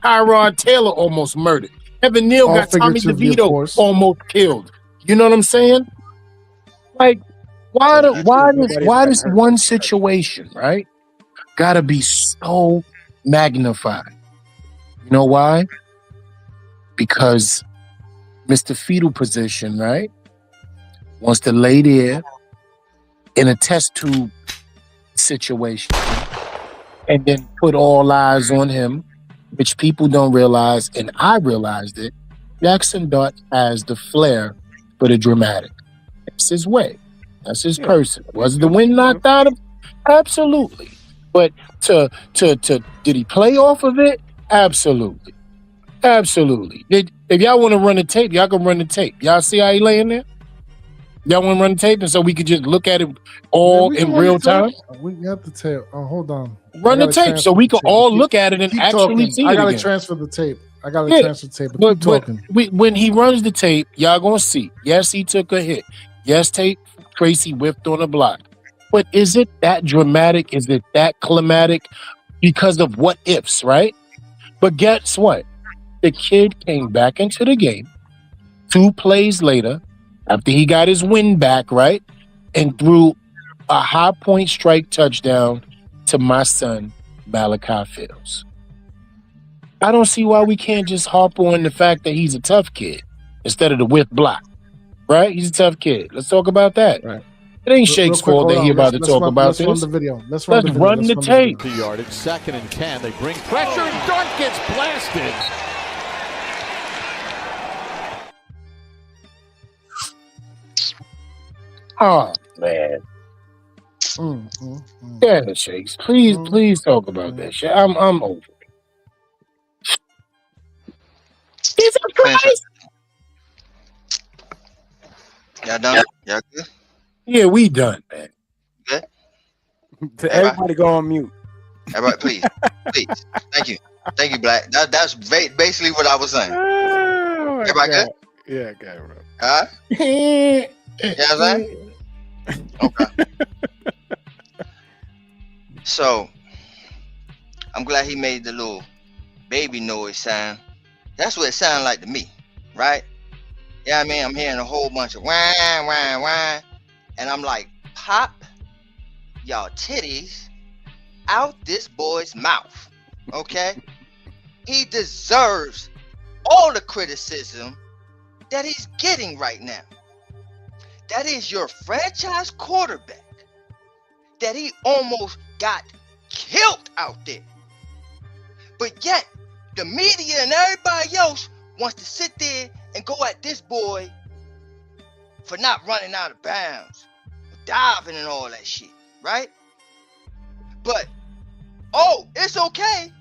Tyrod Taylor almost murdered. Evan Neal All got Tommy figuratively, of DeVito course. almost killed. You know what I'm saying? Like, why does one situation, right, gotta be so magnified? You know why? Because Mr. Fetal position, right? Wants to lay there in a test tube situation and then put all eyes on him, which people don't realize, and I realized it. Jackson Dart has the flair for the dramatic. That's his way. That's his person. Was the wind knocked out of him? Absolutely. But did he play off of it? Absolutely. Absolutely. If y'all want to run the tape, y'all can run the tape. Y'all see how he laying there? Y'all want to run the tape, and so we could just look at it all in real time? We got the tape. Oh, hold on. Run the tape so we can all look at it and actually see it I gotta again. transfer the tape. Transfer the tape. But when he runs the tape, y'all gonna see. Yes, he took a hit. Yes, Tracy whiffed on a block. But is it that dramatic? Is it that climatic? Because of what ifs, right? But guess what? The kid came back into the game 2 plays later after he got his win back, right? And threw a high point strike touchdown to my son, Malachi Fields. I don't see why we can't just harp on the fact that he's a tough kid instead of the whiff block, right? He's a tough kid. Let's talk about that. Right. It ain't Shake's fault that he about to talk about this. Let's run the video. Let's run the tape. 2 yardage, 2nd and 10. They bring pressure and Dart gets blasted. Oh man. Yeah, Shakes. Please talk about that shit. I'm over it. Jesus Christ. Y'all done? Y'all good? Yeah, we done, man. Good? Everybody go on mute. Everybody, please. Please. Thank you. Thank you, Black. That's basically what I was saying. Oh, everybody good? Yeah, okay, bro. Huh? You know what I'm saying? Okay. So, I'm glad he made the little baby noise sound. That's what it sounded like to me, right? Yeah, I mean, I'm hearing a whole bunch of whine, whine, whine. And I'm like, pop y'all titties out this boy's mouth, okay? He deserves all the criticism that he's getting right now. That is your franchise quarterback that he almost got killed out there. But yet, the media and everybody else wants to sit there and go at this boy for not running out of bounds, diving and all that shit, right? But, oh, it's okay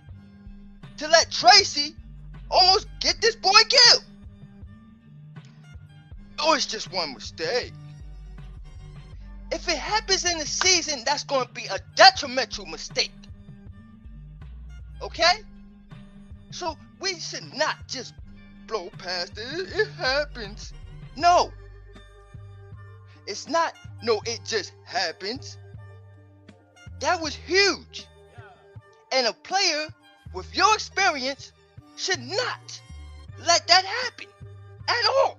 to let Tracy almost get this boy killed. Oh, it's just one mistake. If it happens in the season, that's going to be a detrimental mistake. Okay? So we should not just blow past it. It happens. No. It's not, no, it just happens. That was huge. And a player with your experience should not let that happen at all.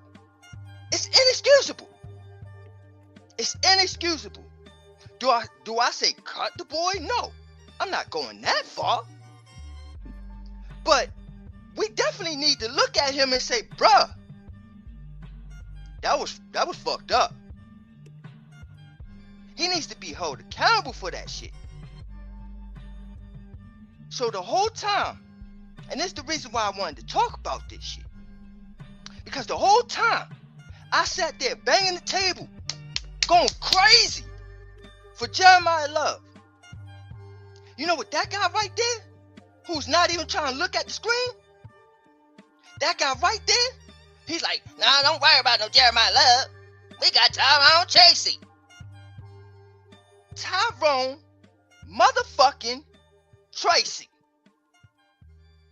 It's inexcusable. It's inexcusable. Do I say cut the boy? No. I'm not going that far. But we definitely need to look at him and say, bruh, that was fucked up. He needs to be held accountable for that shit. So the whole time, and this is the reason why I wanted to talk about this shit. Because the whole time, I sat there banging the table, going crazy for Jeremiah Love. You know what that guy right there, who's not even trying to look at the screen, that guy right there, he's like, nah, don't worry about no Jeremiah Love. We got Tyrone Tracy. Tyrone motherfucking Tracy.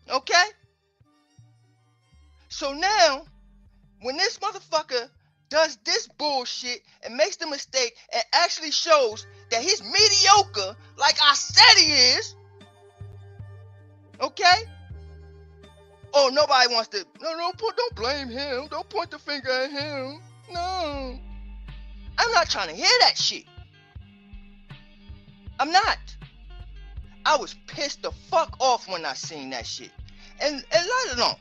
Okay? So now, when this motherfucker does this bullshit and makes the mistake and actually shows that he's mediocre like I said he is, okay? Oh, nobody wants to, don't blame him. Don't point the finger at him. No. I'm not trying to hear that shit. I'm not. I was pissed the fuck off when I seen that shit. And let it on.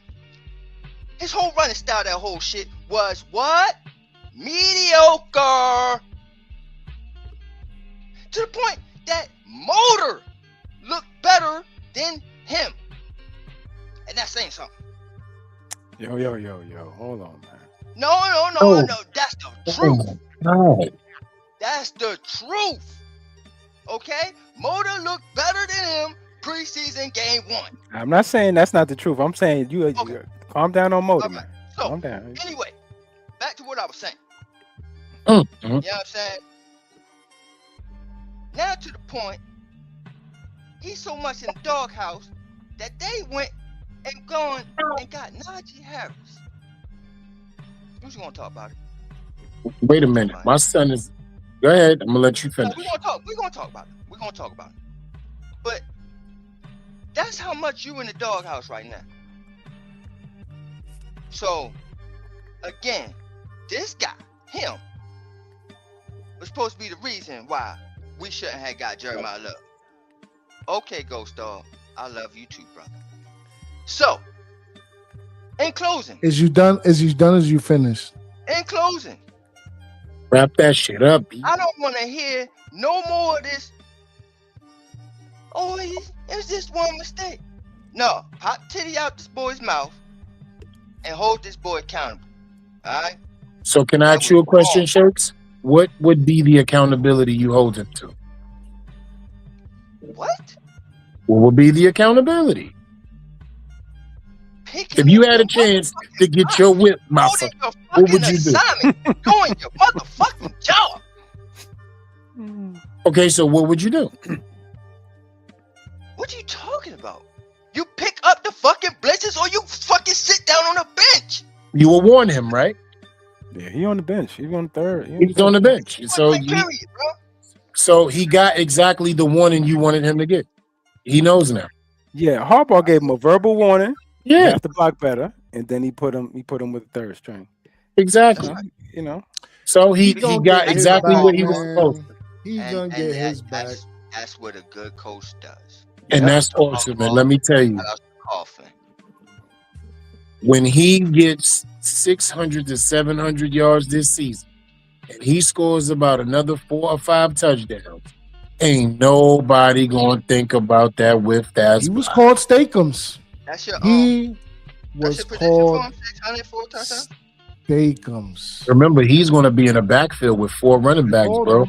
His whole running style, that whole shit was what? Mediocre. To the point that Motor looked better than him. And that's saying something. Yo. Hold on, man. No. That's the truth. No. That's the truth. Okay? Motor looked better than him preseason game 1. I'm not saying that's not the truth. I'm saying you Okay. calm down on Motor, Okay. man. So, Calm down. anyway, back to what I was saying. Mm-hmm. You know what I'm saying? Now to the point, he's so much in the doghouse that they went and gone and got Najee Harris. Who's gonna talk about it? Wait a minute. My son is. Go ahead. I'm gonna let you finish. We're gonna talk about it. But that's how much you in the doghouse right now. So again, this guy, him, was supposed to be the reason why we shouldn't have got Jeremiah Love. Okay, GhostDog, I love you too, brother. So, in closing. Is you done as you finished? In closing. Wrap that shit up. B. I don't want to hear no more of this. Oh, it's just one mistake. No, pop titty out this boy's mouth and hold this boy accountable. All right? So can I ask you a question, Shakes? What would be the accountability you hold him to? What? What would be the accountability? If you had a chance to get your whip, Massa, what would you do? Doing your motherfucking job. Okay, so what would you do? What are you talking about? You pick up the fucking blitzes or you fucking sit down on the bench. You will warn him, right? Yeah, he on the bench. He's on the third. He's on the bench. So he got exactly the warning you wanted him to get. He knows now. Yeah, Harbaugh gave him a verbal warning. Yeah, you have to block better, and then he put him with the third string. Exactly. You know. So he got exactly what he was supposed to. He's gonna get his back. That's what a good coach does. And that's awesome, man. Let me tell you. When he gets 600 to 700 yards this season, and he scores about another 4 or 5 touchdowns, ain't nobody gonna think about that with that. He was called Steakums. That's your he was called 600 for a touchdown? Steakums. Remember, he's gonna be in a backfield with 4 running backs, bro.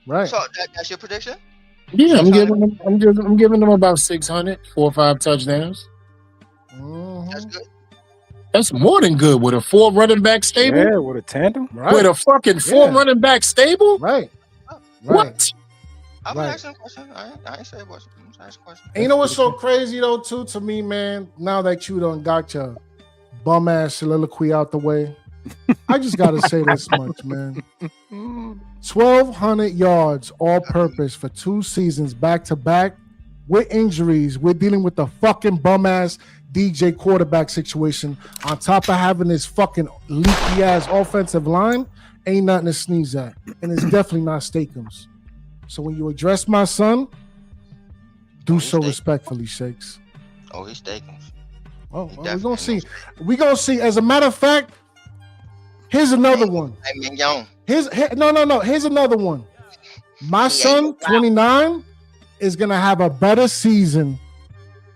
Right. So that's your prediction? Yeah, I'm giving them about 600, 4 or 5 touchdowns. Mm-hmm. That's good. That's more than good with a 4 running back stable. Yeah, with a tandem. Right. With a fucking 4 running back stable. Right. What? I was asking a question. I ain't say it was. I asked a question. And you know what's so crazy though, too, to me, man? Now that you done got your bum ass soliloquy out the way, I just gotta say this much, man. 1,200 yards all purpose for 2 seasons back to back with injuries. We're dealing with the fucking bum ass DJ quarterback situation on top of having this fucking leaky ass offensive line. Ain't nothing to sneeze at. And it's definitely not Steakums. So when you address my son, do so respectfully, Shakes. Oh, he's Steakums. Oh, well, we're gonna see. We're gonna see. As a matter of fact, here's another one. Here's another one. My son, 29, is gonna have a better season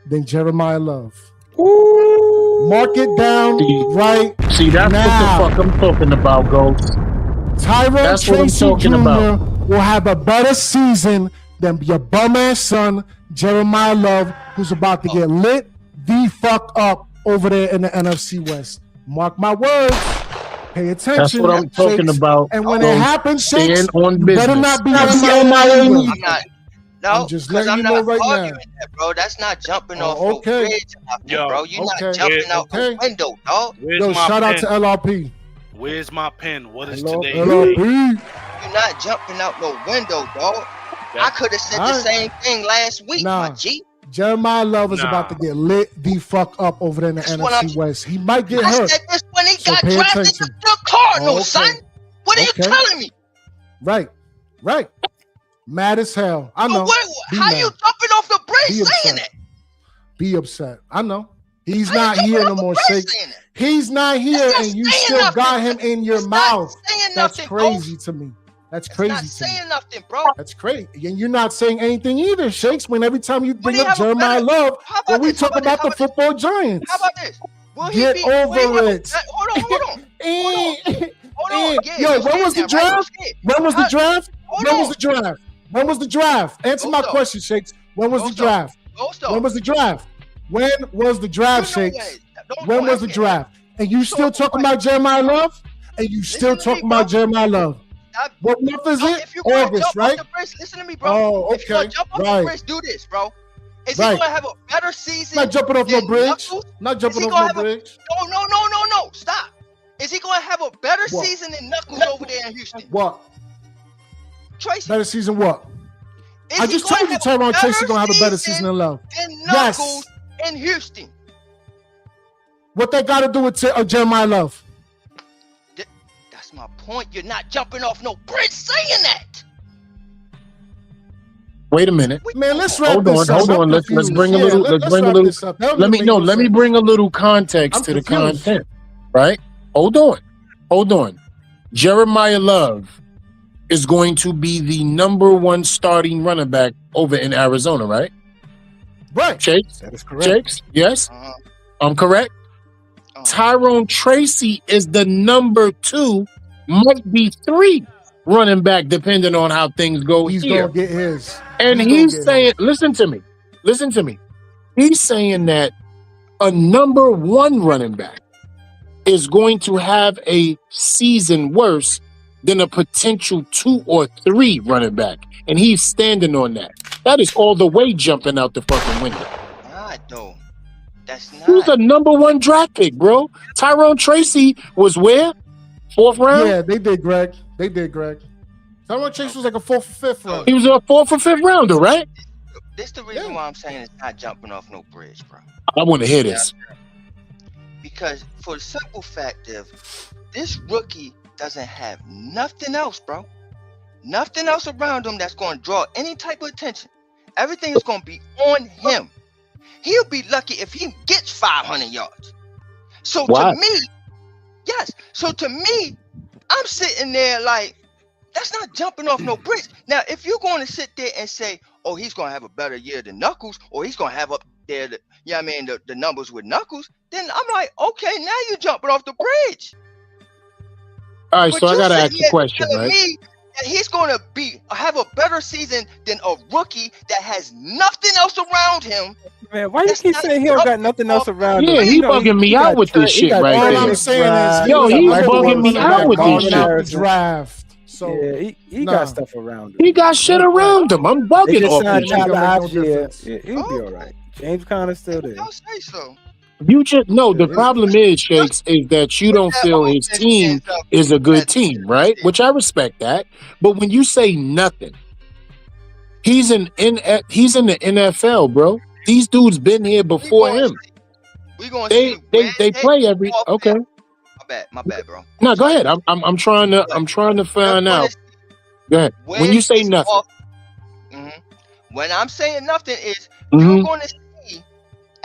than Jeremiah Love. Ooh. Mark it down right. See, that's now. What the fuck I'm talking about, Ghost. Tyrone Tracy Jr. will have a better season than your bum ass son, Jeremiah Love, who's about to get lit the fuck up over there in the NFC West. Mark my words. Pay attention. That's what I'm talking about. And when it happens, Shakes, on you business. better not be No, I'm just letting you know right now. That, bro. That's not jumping off a bridge, bro. You're not jumping out the window, dog. Yo, shout out to LRP. Where's my pen? What is Hello, today? LRP. You're not jumping out no window, dog. I could have said the same thing last week, my G. Jeremiah Love is about to get lit the fuck up over there in the NFC West. He might get hurt. I said this when he got drafted to the Cardinals, son. What are you telling me? Right. Mad as hell. I know. How you jumping off the bridge saying that? Be upset. I know. He's not here no more, Shakes. He's not here, and you still got him in your mouth. That's crazy to me. That's crazy. Not saying nothing, bro. That's crazy. And you're not saying anything either, Shakes. When every time you bring up Jeremiah Love, when we talk about the football giants. How about this? Get over it. Hold on. Yo, when was the draft? When was the draft? When was the draft? When was the draft? Answer my question, Shakes. When was the draft? When was the draft? When was the draft, Shakes? When was the draft? And you still talking about Jeremiah Love? And you still talking about Jeremiah Love? What month is it? August, right? Listen to me, bro. Oh, if you're okay. gonna jump off the bridge, do this, bro. Is he gonna have a better season? Not jumping off no bridge. Not jumping off no bridge. No. Stop. Is he gonna have a better season than Knuckles over there in Houston? What? Tracy. Better season what? I just told you Tyrone Tracy gonna have a better season than Love. Knuckles in Houston. What they got to do with Jeremiah Love? That's my point. You're not jumping off no bridge saying that. Wait a minute, man. Let's wrap this up. Hold on. Let's bring a little. Let me bring a little context to the content. Right? Hold on. Jeremiah Love is going to be the #1 starting running back over in Arizona, right? Right. Shakes? That is correct. Shakes? Yes? I'm correct? Tyrone Tracy is the #2, might be 3 running back, depending on how things go. He's here. Gonna get his. And he's saying, listen to me. He's saying that a #1 running back is going to have a season worse than a potential 2 or 3 running back. And he's standing on that. That is all the way jumping out the fucking window. No. That's not. Who's a #1 draft pick, bro? Tyrone Tracy was where? 4th round? Yeah, they did, Greg. Tyrone Tracy was like a 4th or 5th round. He was a 4th or 5th rounder, right? This the reason why I'm saying it's not jumping off no bridge, bro. I want to hear this. Because for the simple fact of this rookie doesn't have nothing else, bro. Nothing else around him that's going to draw any type of attention. Everything is going to be on him. He'll be lucky if he gets 500 yards. So to me, I'm sitting there like, that's not jumping off no bridge. Now, if you're going to sit there and say, oh, he's going to have a better year than Knuckles, or he's going to have up there, the numbers with Knuckles, then I'm like, okay, now you're jumping off the bridge. All right, so I got to ask a question, right? Me that he's going to have a better season than a rookie that has nothing else around him. Man, why you keep saying he don't got nothing else around him? Yeah, he bugging me out with this shit right there. All I'm saying is, he's bugging me out with this shit. Draft. So yeah, he got stuff around him. He got shit around him. I'm bugging off this. He'll be all right. James Conner's still there. I'll say so. You just the problem is, Shakes, is that you don't feel his team is a good team, right? Which I respect that. But when you say nothing, he's in the NFL, bro. These dudes been here before him. They play every okay. My bad, bro. No, go ahead. I'm trying to find out. Go ahead. When you say nothing. When I'm saying nothing is you're going to see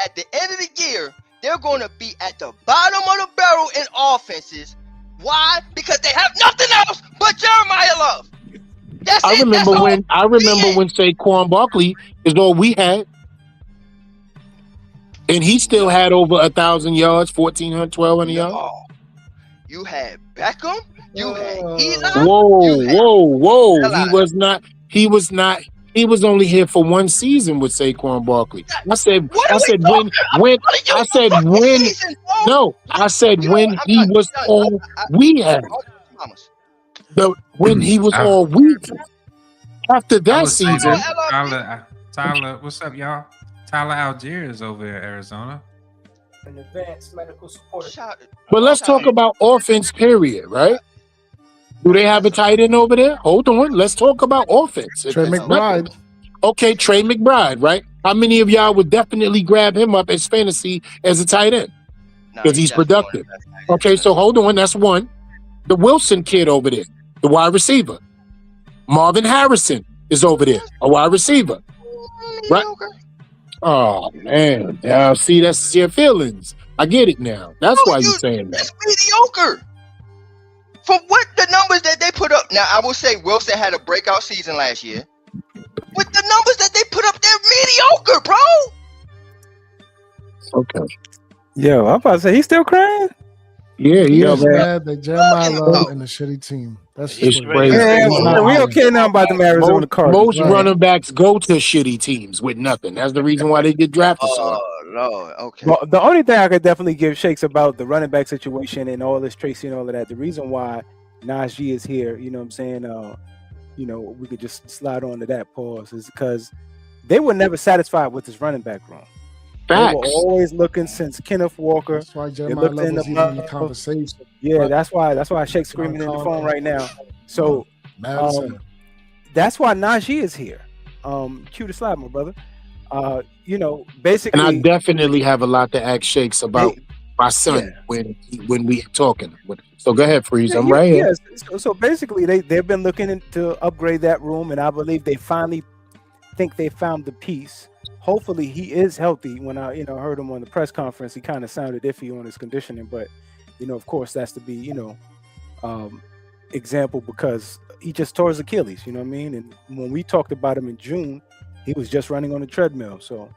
at the end of the year, they're going to be at the bottom of the barrel in offenses. Why? Because they have nothing else but Jeremiah Love. I remember when Saquon Barkley is all we had. And he still had over 1,000 yards, 1,400, 1,200 yards. You had Beckham. You had Eli. Whoa. He was only here for 1 season with Saquon Barkley. I said when he was all we had. When he was all we had. After that season. Tyler, what's up, y'all? Tyler Algier is over in Arizona. An advanced medical support. But let's talk about offense, period, right? Do they have a tight end over there? Hold on. Let's talk about offense. Trey McBride. Okay, Trey McBride, right? How many of y'all would definitely grab him up as fantasy as a tight end? Because he's productive. Okay, so hold on. That's one. The Wilson kid over there, the wide receiver. Marvin Harrison is over there, a wide receiver. Right? Oh man, see, that's your feelings. I get it now. That's why you're saying that. That's mediocre. From what the numbers that they put up. Now I will say Wilson had a breakout season last year. With the numbers that they put up, they're mediocre, bro. Okay. Yo, I'm about to say he's still crying. Yeah, He yeah, is man. mad that Jeremiah Love and the shitty team. That's It's just what crazy. it is. Yeah, we don't care now about the Arizona Cardinals. Most running backs go to shitty teams with nothing. That's the reason why they get drafted. Oh Lord, okay. Well, the only thing I could definitely give shakes about the running back situation and all this Tracy and all of that, the reason why Najee is here, you know what I'm saying? We could just slide on to that pause is because they were never satisfied with this running back room. Facts. They were always looking since Kenneth Walker. That's why Jeremiah Love was even in the conversation. Yeah, that's why Shake's screaming in the phone right now. So that's why Najee is here. Cue the slide, my brother. Basically, and I definitely have a lot to ask Shakes about my son when we talking. So go ahead, Freeze. I'm right here. So basically, they've been looking to upgrade that room, and I believe they finally think they found the piece. Hopefully, he is healthy. When I heard him on the press conference, he kind of sounded iffy on his conditioning, but of course, that's to be example because he just tore his Achilles. You know what I mean? And when we talked about him in June, he was just running on the treadmill. So,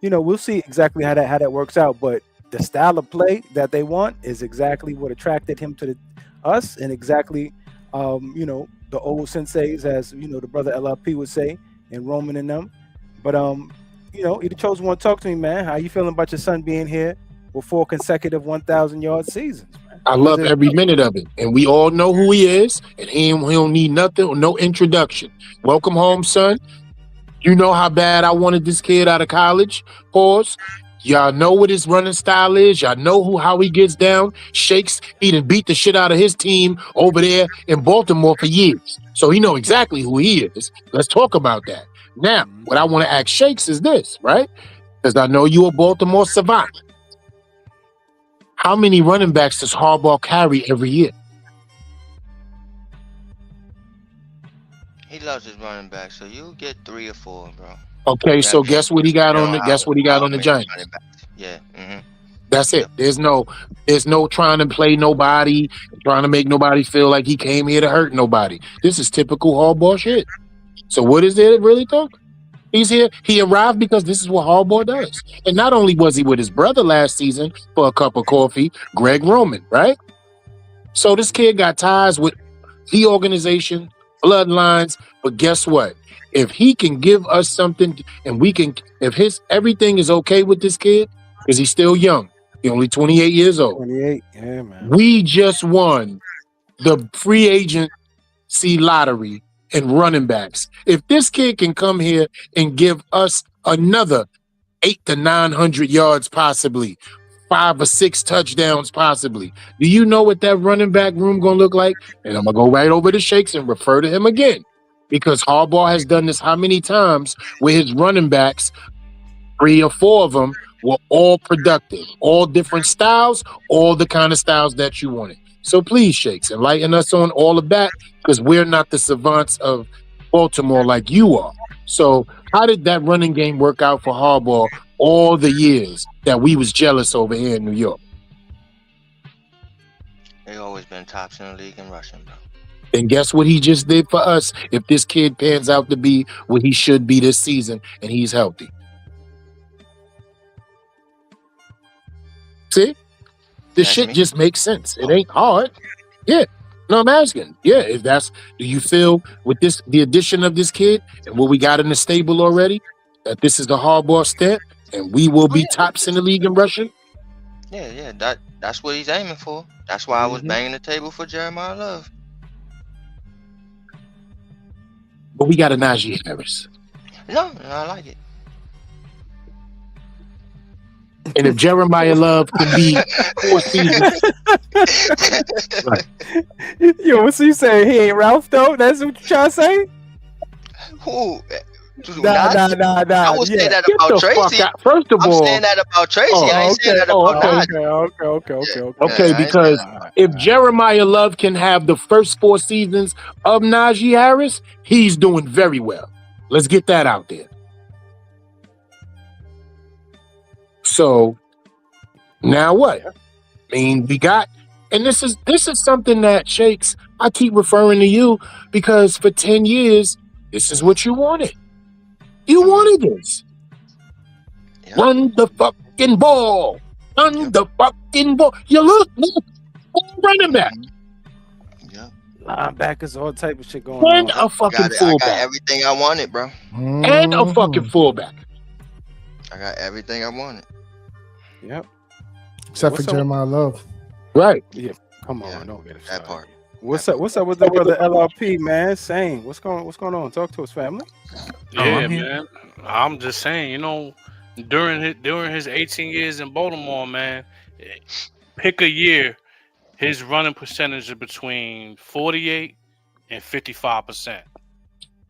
we'll see exactly how that works out. But the style of play that they want is exactly what attracted him to us, and exactly, the old senseis, as the brother LRP would say, and Roman and them. But either chosen one. Talk to me, man. How you feeling about your son being here with 4 consecutive 1,000-yard seasons? Man? I love every minute of it, and we all know who he is, and he don't need nothing or no introduction. Welcome home, son. You know how bad I wanted this kid out of college. Pause. Y'all know what his running style is. Y'all know how he gets down. Shakes. He done beat the shit out of his team over there in Baltimore for years. So he know exactly who he is. Let's talk about that. Now, what I want to ask Shakes is this, right? Because I know you a Baltimore savant. How many running backs does Harbaugh carry every year? He loves his running back, so you get 3 or 4, bro. Okay, so guess what he got on the Giants? Yeah. Mm-hmm. That's it. There's no trying to play nobody, trying to make nobody feel like he came here to hurt nobody. This is typical Harbaugh shit. So what is there really talk? He's here. He arrived because this is what Harbaugh does. And not only was he with his brother last season for a cup of coffee, Greg Roman, right? So this kid got ties with the organization, bloodlines, but guess what? If he can give us something and if everything is okay with this kid, because he's still young, he's only 28 years old. 28, yeah, man. We just won the free agency lottery and running backs. If this kid can come here and give us another 800 to 900 yards, possibly 5 or 6 touchdowns, possibly, do you know what that running back room gonna look like? And I'm gonna go right over to Shakes and refer to him again, because Harbaugh has done this how many times where his running backs, 3 or 4 of them, were all productive, all different styles, all the kind of styles that you wanted. So please, Shakes, enlighten us on all of that, because we're not the savants of Baltimore like you are. So how did that running game work out for Harbaugh all the years that we was jealous over here in New York? They always been tops in the league in rushing, bro. And guess what he just did for us? If this kid pans out to be what he should be this season and he's healthy. See? This shit just makes sense. It ain't hard. Yeah. No, I'm asking. Yeah, do you feel with the addition of this kid and what we got in the stable already, that this is the Harbaugh step and we will be tops in the league in rushing? Yeah. That's what he's aiming for. That's why I was banging the table for Jeremiah Love. But we got a Najee Harris. No, I like it. And if Jeremiah Love can be 4 seasons. Right. Yo, what's he saying? He ain't Ralph, though? That's what you trying to say? Who? Nah. I was saying that about Tracy. First of all, I'm saying that about Tracy. I ain't saying that about Najee. Okay, because if Jeremiah Love can have the first 4 seasons of Najee Harris, he's doing very well. Let's get that out there. So now what? I mean, we got, and this is something that Shakes. I keep referring to you because for 10 years, this is what you wanted. You wanted this. Yep. Run the fucking ball. Run the fucking ball. You look, running back. Yeah. Linebackers, all type of shit going And on. a fucking I got fullback. everything I wanted, bro. And a fucking fullback. I got everything I wanted. Yep. Except What's for up? Jeremiah Love. Right. Yeah. Come on, Yeah, don't get it that started. part. What's up with the brother LRP, man? Same. What's going on? Talk to us, family. Yeah, I'm here. man. I'm just saying, you know, during his 18 years in Baltimore, man, pick a year, his running percentage is between 48 and 55%.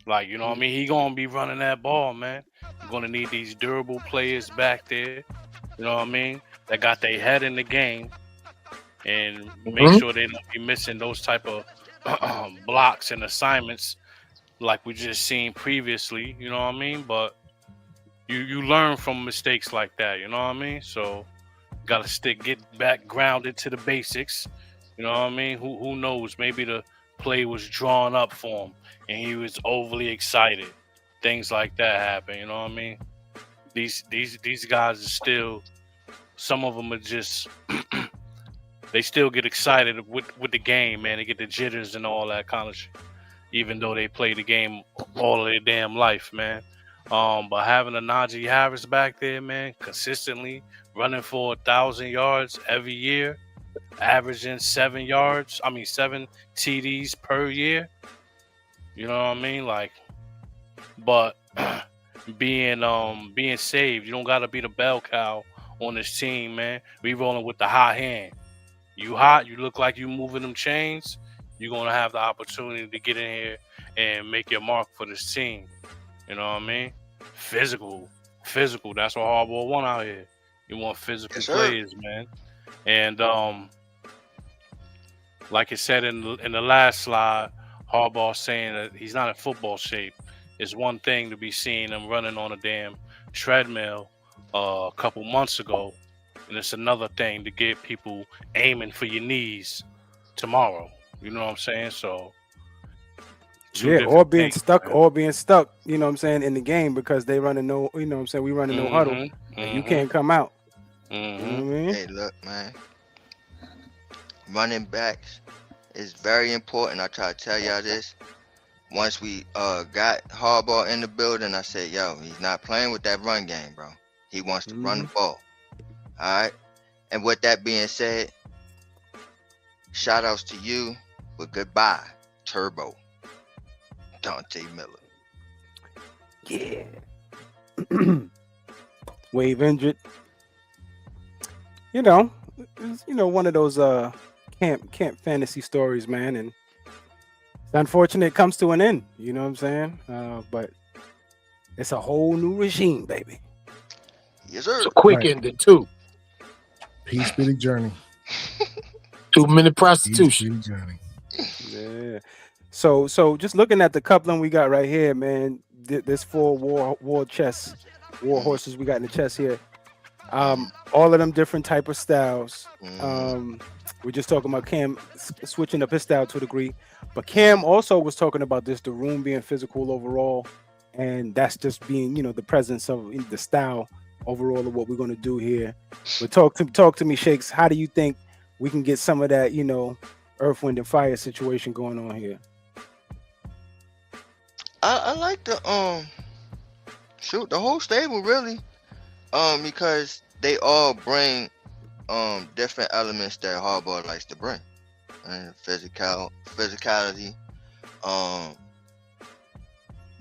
Like, you know what I mean? He gonna be running that ball, man. You're gonna need these durable players back there. You know what I mean? That got their head in the game, and make sure they don't be missing those type of blocks and assignments like we just seen previously. You know what I mean? But you learn from mistakes like that. You know what I mean? So gotta get back grounded to the basics. You know what I mean? Who knows? Maybe the play was drawn up for him and he was overly excited. Things like that happen. You know what I mean? These guys are still. Some of them are just. They still get excited with the game, man. They get the jitters and all that kind of shit. Even though they play the game all of their damn life, man. But having a Najee Harris back there, man, consistently running for 1,000 yards every year, averaging 7 TDs per year. You know what I mean? Like, but being saved, you don't gotta be the bell cow on this team, man. We rolling with the hot hand. You hot, you look like you moving them chains, you're gonna have the opportunity to get in here and make your mark for this team. You know what I mean? Physical. That's what Harbaugh want out here. You want physical players, man. And like I said in the last slide, Harbaugh saying that he's not in football shape. It's one thing to be seeing him running on a damn treadmill a couple months ago, and it's another thing to get people aiming for your knees tomorrow. You know what I'm saying? So or being stuck, you know what I'm saying, in the game because they running no, you know what I'm saying, we running no huddle. And you can't come out. You know what I mean? Hey, look, man. Running backs is very important. I try to tell y'all this. Once we got Harbaugh in the building, I said, yo, he's not playing with that run game, bro. He wants to run the ball. All right? And with that being said, shout outs to you, but goodbye, Turbo. Dante Miller. Yeah. Wave injured. You know, one of those camp fantasy stories, man, and it's unfortunate it comes to an end. You know what I'm saying? But it's a whole new regime, baby. Yes, sir. It's a quick ending too. Peace be the journey. 2-minute prostitution. Peace be the journey. Yeah. So just looking at the coupling we got right here, man. This 4 war horses we got in the chest here. All of them different type of styles. We're just talking about Cam switching up his style to a degree, but Cam also was talking about the room being physical overall, and that's just being, the presence of the style overall of what we're going to do here. But talk to me, Shakes. How do you think we can get some of that, Earth, Wind, and Fire situation going on here? I like the whole stable really, because they all bring different elements that Harbaugh likes to bring, and physicality.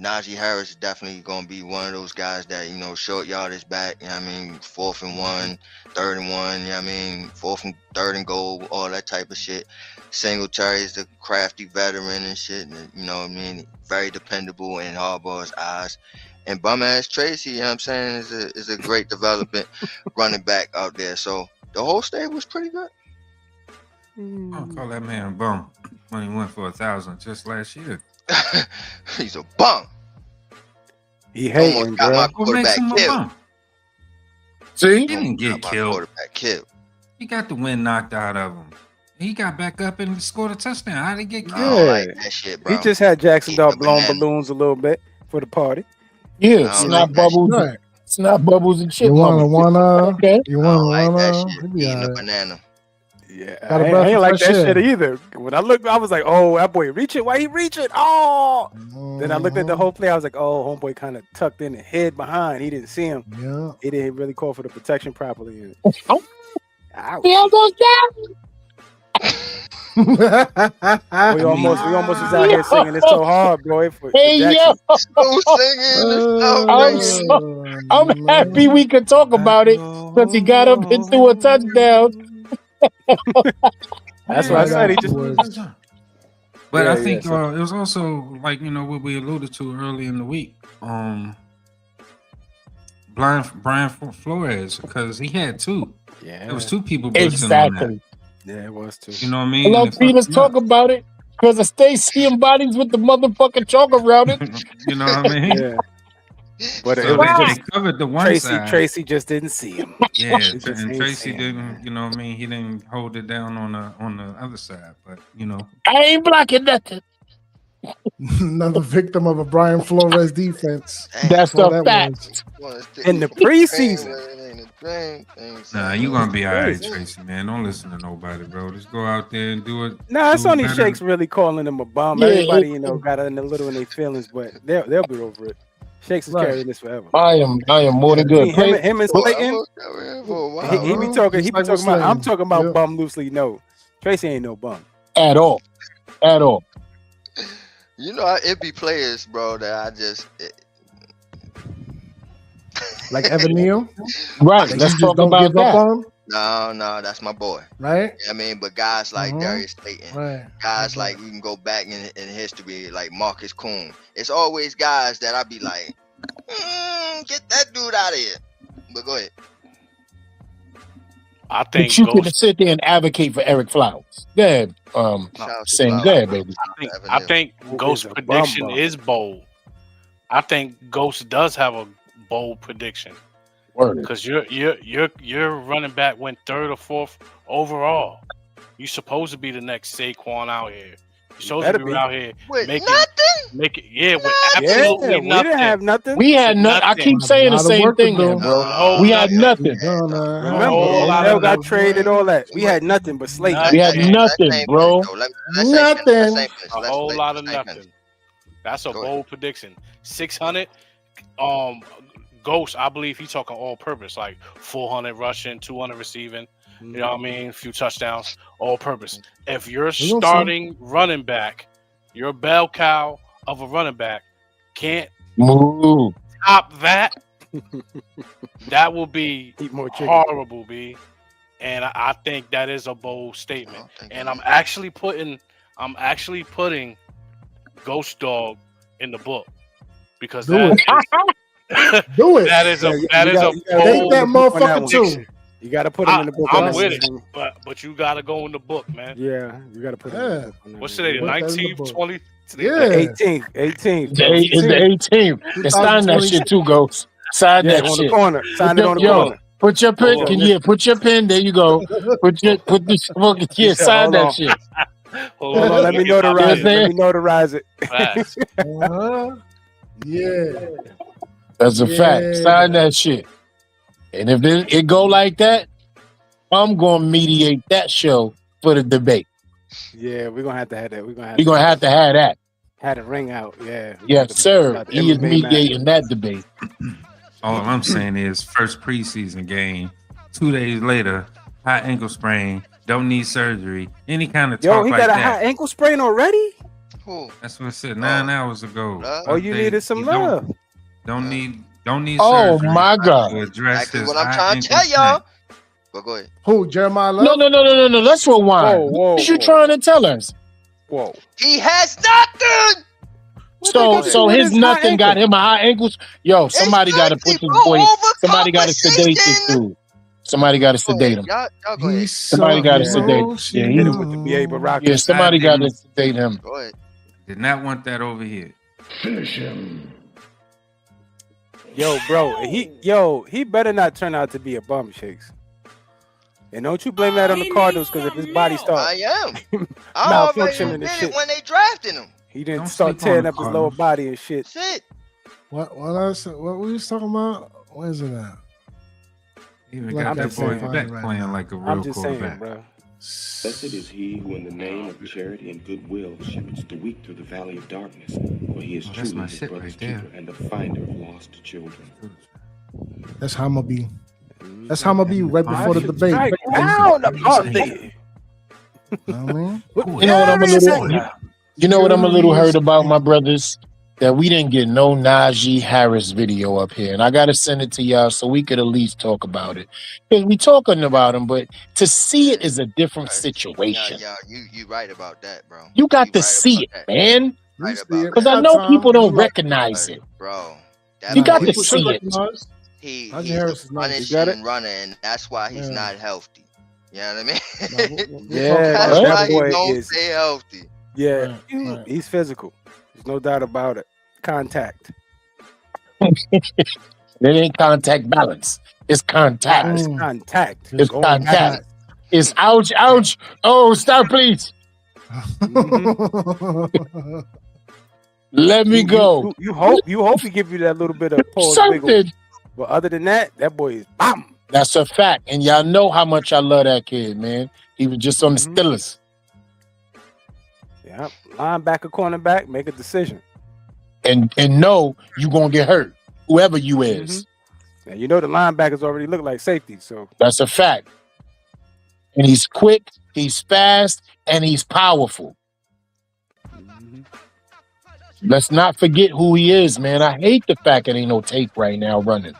Najee Harris is definitely gonna be one of those guys that short yardage back. 4th and 1, 3rd and 1. 4th and 3rd and goal, all that type of shit. Singletary is the crafty veteran and shit. And, very dependable in Harbaugh's eyes. And bum ass Tracy, is a great development running back out there. So the whole stable was pretty good. I'll call that man a bum when he went for 1,000 just last year. He's a bum. He hating, almost got bro. my What makes quarterback him a killed. bum? See? He didn't get killed. Quarterback killed. He got the wind knocked out of him. He got back up and scored a touchdown. How did he get killed? I don't like that shit, bro. He just had Jackson Dart Eating blowing banana. balloons a little bit for the party. Yeah, I don't snot like that bubbles. Right. Snot bubbles and shit. You wanna? Okay. You I don't like that wanna? shit. He be Eating a alright. banana. Yeah, Got a I breath ain't of like that fresh air. shit either. When I looked, I was like, "Oh, that boy reaching! Why he reaching? Oh!" Then I looked at the whole play. I was like, "Oh, homeboy kind of tucked in and hid behind. He didn't see him. Yeah. He didn't really call for the protection properly." Ouch. He almost We almost was out here singing "It's So Hard," boy. For Hey, Jackson. yo. So singing. I'm happy we could talk about it because he got up and threw a touchdown. That's what I said. He just But I Yeah, think yeah, it was also like what we alluded to early in the week. Brian Flores, because he had two. yeah, There was two people blitzing on Exactly. yeah, it was too. that. You know what I mean? Hello, And it Peters, fucked him up. talk about it because I stay seeing bodies with the motherfucking chalk around it. You know what I mean? Yeah, but So it was they just covered the one Tracy. side. Tracy just didn't see him. Yeah, He just and ain't Tracy saying didn't. You know what I mean? He didn't hold it down on the other side. But I ain't blocking nothing. Another victim of a Brian Flores defense. That's All a that fact. was. In the preseason. nah, you gonna be all right, Tracy, man. Don't listen to nobody, bro. Just go out there and do it. Nah, it's do only better. Shakes really calling him a bum. Yeah, Everybody, got a little in their feelings, but they'll be over it. Shakes is Right. carrying this forever. I am more than good. Him and Slayton, he be talking. He be Just like talking about. I'm Slayton. talking about Yeah. bum loosely. No, Tracy ain't no bum. At all. It be players, bro, that I just Like Evan Neal. Right. That Let's you just talk don't about give up that. on, no, that's my boy. right? I mean, but guys like Mhm. Darius Slayton, Right. guys like we can go back in history, like Marcus Coon. It's always guys that I be like, get that dude out of here. But go ahead. I think But you can Ghost. sit there and advocate for Eric Flowers. Go ahead, Shout out to saying Flowers. go ahead, baby. I think Ghost's is a prediction bum. is bold. I think Ghost does have a bold prediction Word. because your running back went third or fourth overall. You supposed to be the next Saquon out here. You're supposed better to be be. out here With making nothing? yeah with Yeah, absolutely we nothing. didn't have nothing. We had nothing. I Nothing. keep saying the Lot of same work to thing, do. now, bro. whole We had nothing. Remember, whole lot Odell of got nothing. traded, all that. We had nothing but Slayton. We had nothing, bro. Nothing. A whole lot of nothing. That's a Go ahead. bold prediction. 600. Ghost, I believe he's talking all purpose, like 400 rushing, 200 receiving. You know what I mean? A few touchdowns, all purpose. If you're We gonna see. starting running back, your bell cow of a running back can't Move. top that. That will be Eat more chicken. horrible, B. And I think that is a bold statement. And I'm actually putting Ghost Dog in the book because Do that it. Do it. that is a Yeah, that you is got- a you gotta Take bold that on that motherfucker one. too. You got to put him in the book. I'm on that with one. it, but you gotta go in the book, man. Yeah, you got to put him in the book. on that What's one. today? The Put that in the 19th, book. 20th? Yeah. 18th. It's the 18th. And sign that shit too, Ghost. Sign Yeah, that on shit. the corner. Sign it on the Yo, corner. put your pen. Hold on. Put your pen. There you go. Put this fucking sign hold that on. shit. Hold Hold on, let me get my notarize it. pen. Let me notarize it. Facts. Uh-huh. Yeah. That's a fact. Yeah. Sign that shit. And if it go like that, I'm gonna mediate that show for the debate. Yeah, we're gonna have to have that. We're gonna have We're gonna have to have that. have the ring out. Yeah. Yes, sir. Not the He is MMA mediating that debate. All I'm saying is first preseason game, 2 days later, high ankle sprain, don't need surgery, any kind of Yo, talk he like got a that. high ankle sprain already? Who? That's what I said 9 hours ago. Love? Oh, you needed some love. Don't need Oh surgery my God. to address Exactly his what I'm high trying to ankle tell y'all. sprain. But go ahead. Who? Jeremiah Love? No. Let's rewind. Whoa, whoa, What are you whoa. trying to tell us? Whoa. He has nothing. So his nothing got him a high ankles. Yo, somebody got to put this boy. Somebody got to sedate this dude. Somebody got to sedate him. Y'all go ahead. Somebody got to sedate him. Yeah, Hit him with the B.A. Baraka. yeah, somebody got to sedate him. Go ahead. Did not want that over here. Finish him. Yo, bro, he better not turn out to be a bum, Shakes. And don't you blame that on the Cardinals, because if his body starts I am. I already malfunctioning and did shit, it when they drafted him. he didn't Don't start sleep on tearing the up his lower Cardinals. body and shit. That's it. What we was talking about? Where's it at? Even Like, got I'm that just boy saying. back Right playing now. like a real I'm just saying, quarterback. bro. Blessed is he who in the name of charity and goodwill shepherds the weak through the valley of darkness, for he is Oh, that's truly my his shit brother's right there. keeper and the finder of lost children. That's how I'm gonna be. That's how I'm gonna be right before the debate. Strike down the party. You know what I mean? You know what I'm a little. You know what I'm a little hurt about, my brothers? That we didn't get no Najee Harris video up here, and I gotta send it to y'all so we could at least talk about it. Because we talking about him, but to see it is a different situation. Yeah, you right about that, bro. You got to right see it, about that. man. Right see about it. Because I Got know time. people don't You like- recognize it. Bro. That You got boy, to see it. Recognize. he's Najee Harris a is nice. You got it? punishing runner, and that's why he's Yeah. not healthy. You know what I mean? Yeah, That's that why he boy don't is. stay healthy. Yeah, Right. he's physical. There's no doubt about it. Contact. It ain't contact balance. It's contact. It's Mm. contact. It's Going contact. back. It's ouch, ouch. Oh, stop, please. Let me go. You hope he give you that little bit of pause wiggle. Something. But other than that boy is bam. That's a fact. And y'all know how much I love that kid, man. He was just on the Mhm. Steelers. Yeah, linebacker, cornerback, make a decision. And know you gonna get hurt, whoever you is. And you know the linebackers already look like safety, so That's a fact. And he's quick, he's fast, and he's powerful. Let's not forget who he is, man. I hate the fact that ain't no tape right now running.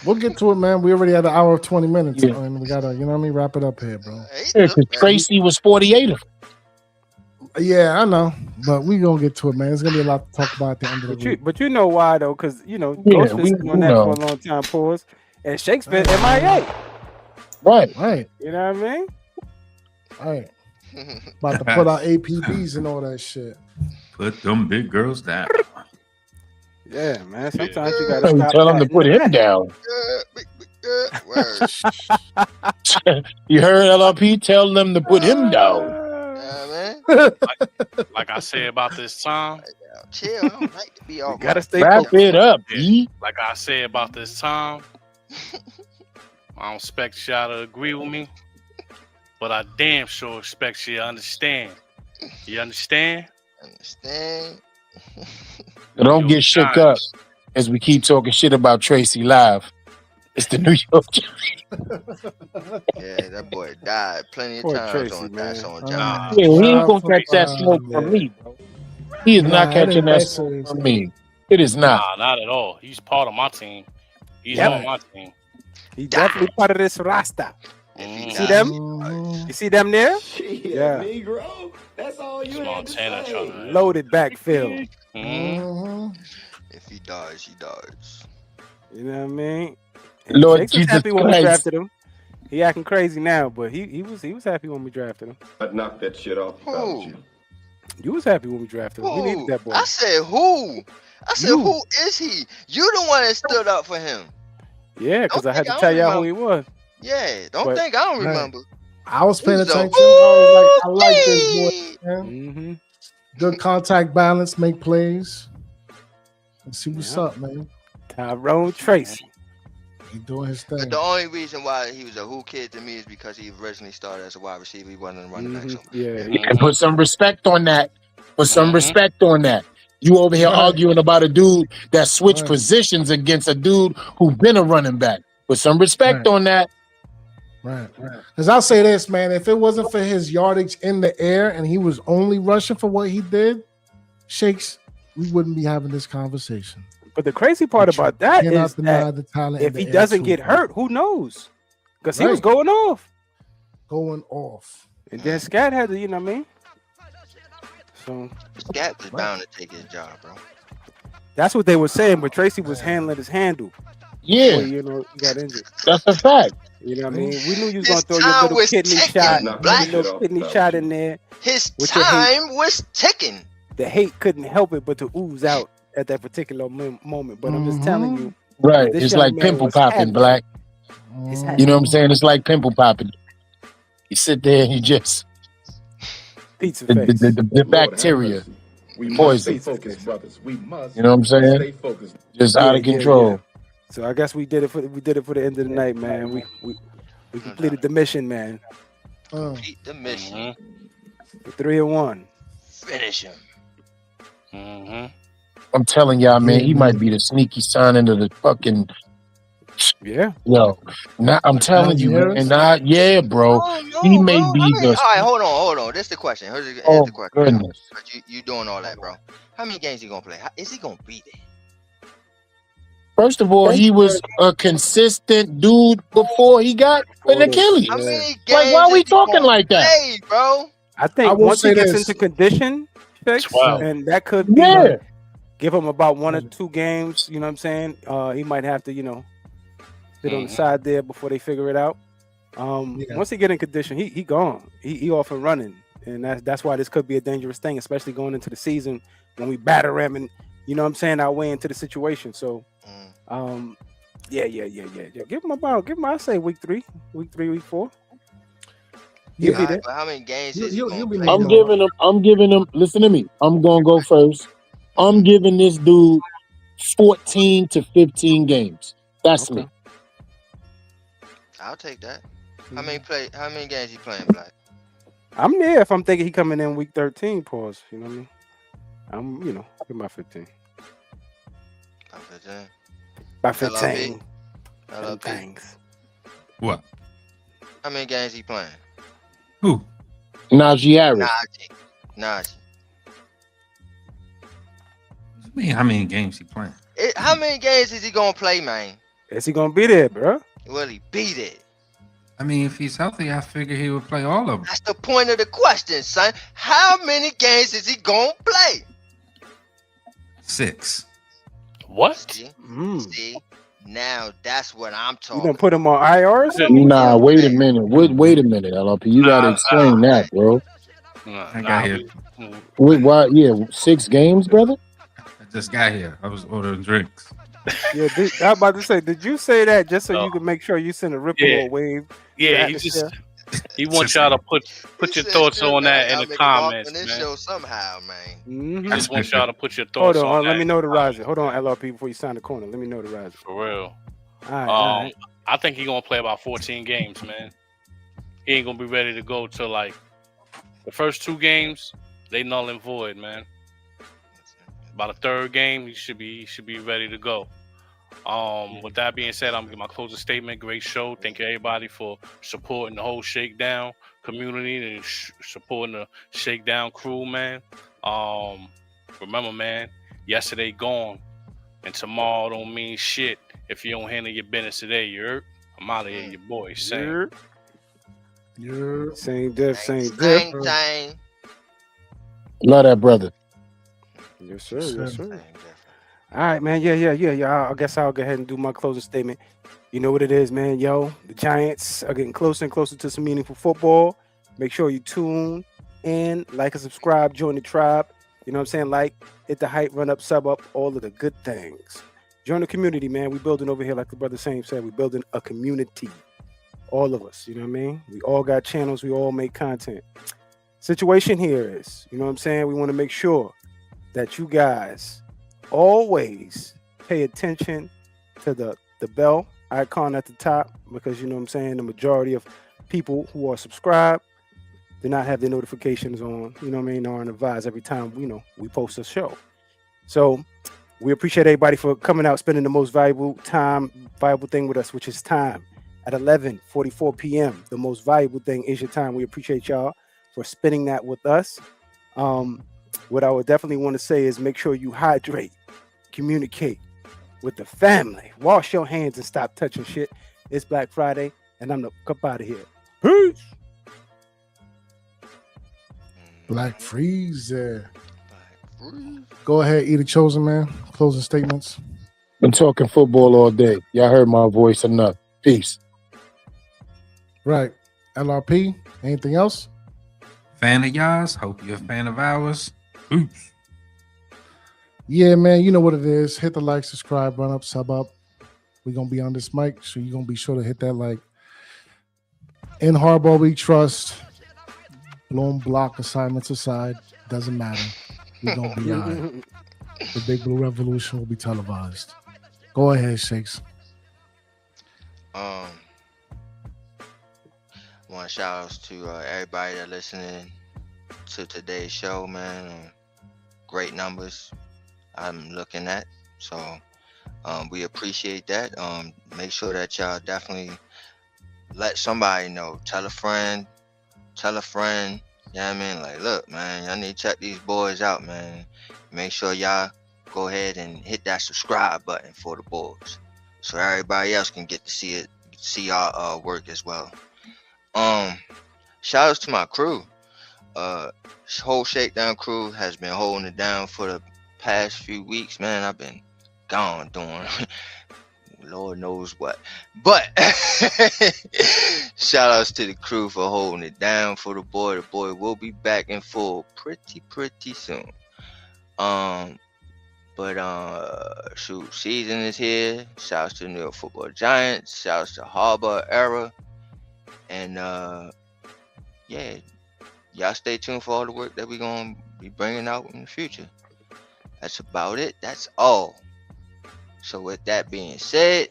We'll get to it, man. We already had an hour of 20 minutes, Yeah. and we gotta, you know what I mean, wrap it up here, bro. Yeah, 'cause Tracy was 48 of them. Yeah, I know, but we gonna get to it, man. There's gonna be a lot to talk about at the end of the week. but you know why though? Because Yeah, Ghost been we sitting on that know. for a long time. Pause. And Shakespeare MIA. Right. Right, You know what I mean? right. About to put out APBs and all that shit. Put them big girls down. Yeah, man. Sometimes you gotta You stop. tell him to patting put the him down. Word. You heard LRP? Tell them to put him down. Yeah, man. Like I said about this time, Chill. I don't like to be all You gotta stay Wrap focused. it up, E. like I said about this time, I don't expect y'all to agree with me, but I damn sure expect you to understand. You understand? Understand? Don't get shook up as we keep talking shit about Tracy live. It's the New York. Yeah, that boy died plenty of Poor times Tracy, on man. that on Nah. John. Yeah, he ain't gonna catch that smoke from me, bro. He is Nah, not it catching ain't that that smoke serious. from me. It is not. Nah, not at all. He's part of my team. He's Yep. on my team. He definitely part of this Rasta. If he Mhm. See died, them? Mhm. You see them there? Shit, Yeah. Negro. That's all you It's had to Montana say. trying to- Loaded backfield. Mhm. Mhm. if he dies, he dies. You know what I mean? And Lord Shakes was Jesus happy when we Christ. drafted him. He acting crazy now, but he was happy when we drafted him. But knock that shit off, Who? You was happy when we drafted him. We needed Who? that boy. I said who? I said You. who is he? You the one that stood up for him. Yeah, because I had to think I tell don't y'all who he was. Yeah, don't But- think I don't Right. remember. I was paying He's a attention. I like this boy, man. Mm-hmm. Good contact balance, make plays. Let's see what's Yeah. up, man. Tyrone Tracy. He doing his thing. But the only reason why he was a who kid to me is because he originally started as a wide receiver. He wasn't a running back. So Yeah, And put some respect on that. Put some Mhm. respect on that. You over here Right. arguing about a dude that switched Right. positions against a dude who been a running back. Put some respect Right. on that. Right. Because I'll say this, man. If it wasn't for his yardage in the air and he was only rushing for what he did, Shakes, we wouldn't be having this conversation. But the crazy part But you about that cannot is deny that the talent in if the he air doesn't too, get bro. hurt, who knows? Because he was Right. going off. Going off. And then Scat had to, you know what I mean? So Scat was bound to take his job, bro. that's what they were saying, but Tracy was handling his handle. Yeah, Before, you know, he got injured. that's a fact. You know what I mean? We knew you was His gonna throw your time little was kidney ticking, shot, Black. your little kidney shot in there. His With your hate. time was ticking. The hate couldn't help it but to ooze out at that particular moment. But I'm just telling you, Right. this It's young like man pimple was popping, happy. Black. It's Mhm. happy. You know what I'm saying? It's like pimple popping. You sit there and you just Pizza the, face. the Lord have bacteria, mercy. We the must poison. stay Pizza focused, face. brothers. We must You know what I'm saying? stay focused. Just out of control. So I guess we did it for the end of the night, man. We completed the mission, man. Complete the mission. We're 3-1. Finish him. Mm-hmm. I'm telling y'all, man, Yeah, he man. might be the sneaky sign into the fucking Yeah. yo. Now I'm telling Najee you, Harris? man. Yeah, bro. Oh no, He bro. may How be many? the. All right, hold on. This is the question. Here's the Oh question. goodness. But you doing all that, bro? How many games he gonna play? Is he gonna be there? First of all, he was a consistent dude before he got an Achilles. How many games Like, why are we is he talking gonna like that? play, bro? I think will once he say gets this. into condition, Fix, 12. and that could be Yeah. give him about 1 or 2 games. You know what I'm saying? He might have to, sit on the side there before they figure it out. Yeah. Once he get in condition, he gone. He off and running, and that's why this could be a dangerous thing, especially going into the season when we batter him and our way into the situation. So, yeah. Give him I say week 3, week 4. He'll be there. But how many games is he He'll gonna be play? there. I'm giving him. Listen to me. I'm gonna go first. I'm giving this dude 14 to 15 games. That's me. I'll take that. How many games he playing, Black? I'm there if I'm thinking he coming in week 13. Pause. You know what I mean? I'm give my 15. By 15. LLP. What? How many games he playing? Who? Najee Harris. Najee. I mean, how many games he playing? How many games is he gonna play, man? Is he gonna be there, bro? Will he be there? I mean, if he's healthy, I figure he would play all of them. That's the point of the question, son. How many games is he gonna play? 6. What? See, now that's what I'm You talking. gonna put him on IR or something? Nah, wait a minute. Wait a minute, LLP. You gotta explain that, bro. I got here. Wait, why? Yeah, 6 games, brother. I just got here. I was ordering drinks. Yeah, I'm about to say, did you say that just so you can make sure you send a ripple Yeah. or wave? Yeah, he wants y'all to put your thoughts on that in the comments, this man. show somehow, man. I just want y'all to put your thoughts Hold on, on let that. me know the riser. Hold on, LRP, before you sign the corner. Let me know the riser. For real. All right. I think he's gonna play about 14 games, man. He ain't gonna be ready to go till like the first 2 games. They null and void, man. By the 3rd game, he should be ready to go. With that being said, I'm gonna give my closing statement. Great show. Thank you everybody for supporting the whole Shakedown community and supporting the Shakedown crew, man. Remember, man, yesterday gone, and tomorrow don't mean shit if you don't handle your business today. You heard? I'm out of here, your boy. Same. Same diff. Thing. Love that brother. Yes, sir. All right, man. Yeah. I guess I'll go ahead and do my closing statement. You know what it is, man. Yo, the Giants are getting closer and closer to some meaningful football. Make sure you tune in, like and subscribe, join the tribe. You know what I'm saying? Like, hit the hype, run up, sub up, all of the good things. Join the community, man. We building over here, like the brother Same said. We building a community. All of us, you know what I mean? We all got channels. We all make content. Situation here is, you know what I'm saying? We want to make sure that you guys always pay attention to the bell icon at the top, because you know what I'm saying, the majority of people who are subscribed do not have their notifications on, you know what I mean, or advised every time we post a show. So we appreciate everybody for coming out, spending the most valuable thing with us, which is time at 11:44 p.m. The most valuable thing is your time. We appreciate y'all for spending that with us. What I would definitely want to say is make sure you hydrate, communicate with the family, wash your hands and stop touching shit. It's Black Friday, and I'm the cup out of here. Peace. BLKFreezy. Go ahead, Eat a Chosen, man. Closing statements. Been talking football all day. Y'all heard my voice enough. Peace. Right. LRP, anything else? Fan of y'all's. Hope you're a fan of ours. Oops. Yeah, man, you know what it is. Hit the like, subscribe, run up, sub up. We're gonna be on this mic, so you're gonna be sure to hit that like. In Harbaugh we trust. Blown block assignments aside, doesn't matter. We're gonna be all right. The Big Blue Revolution will be televised. Go ahead, Shakes. Want shout outs to everybody that listening to today's show, man. Great numbers I'm looking at, so we appreciate that. Make sure that y'all definitely let somebody know. Tell a friend. You know what I mean? Like, look, man, y'all need to check these boys out, man. Make sure y'all go ahead and hit that subscribe button for the boys, so everybody else can get to see our work as well. Shout outs to my crew. Whole Shakedown crew has been holding it down for the past few weeks, man. I've been gone doing Lord knows what. But shout outs to the crew for holding it down for the boy. The boy will be back in full pretty soon. Shoot, season is here. Shout outs to the New York Football Giants. Shout outs to Harbaugh era. And yeah, y'all stay tuned for all the work that we're gonna be bringing out in the future. That's about it. That's all. So with that being said,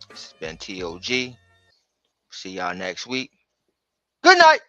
it's been TOG. See y'all next week. Good night.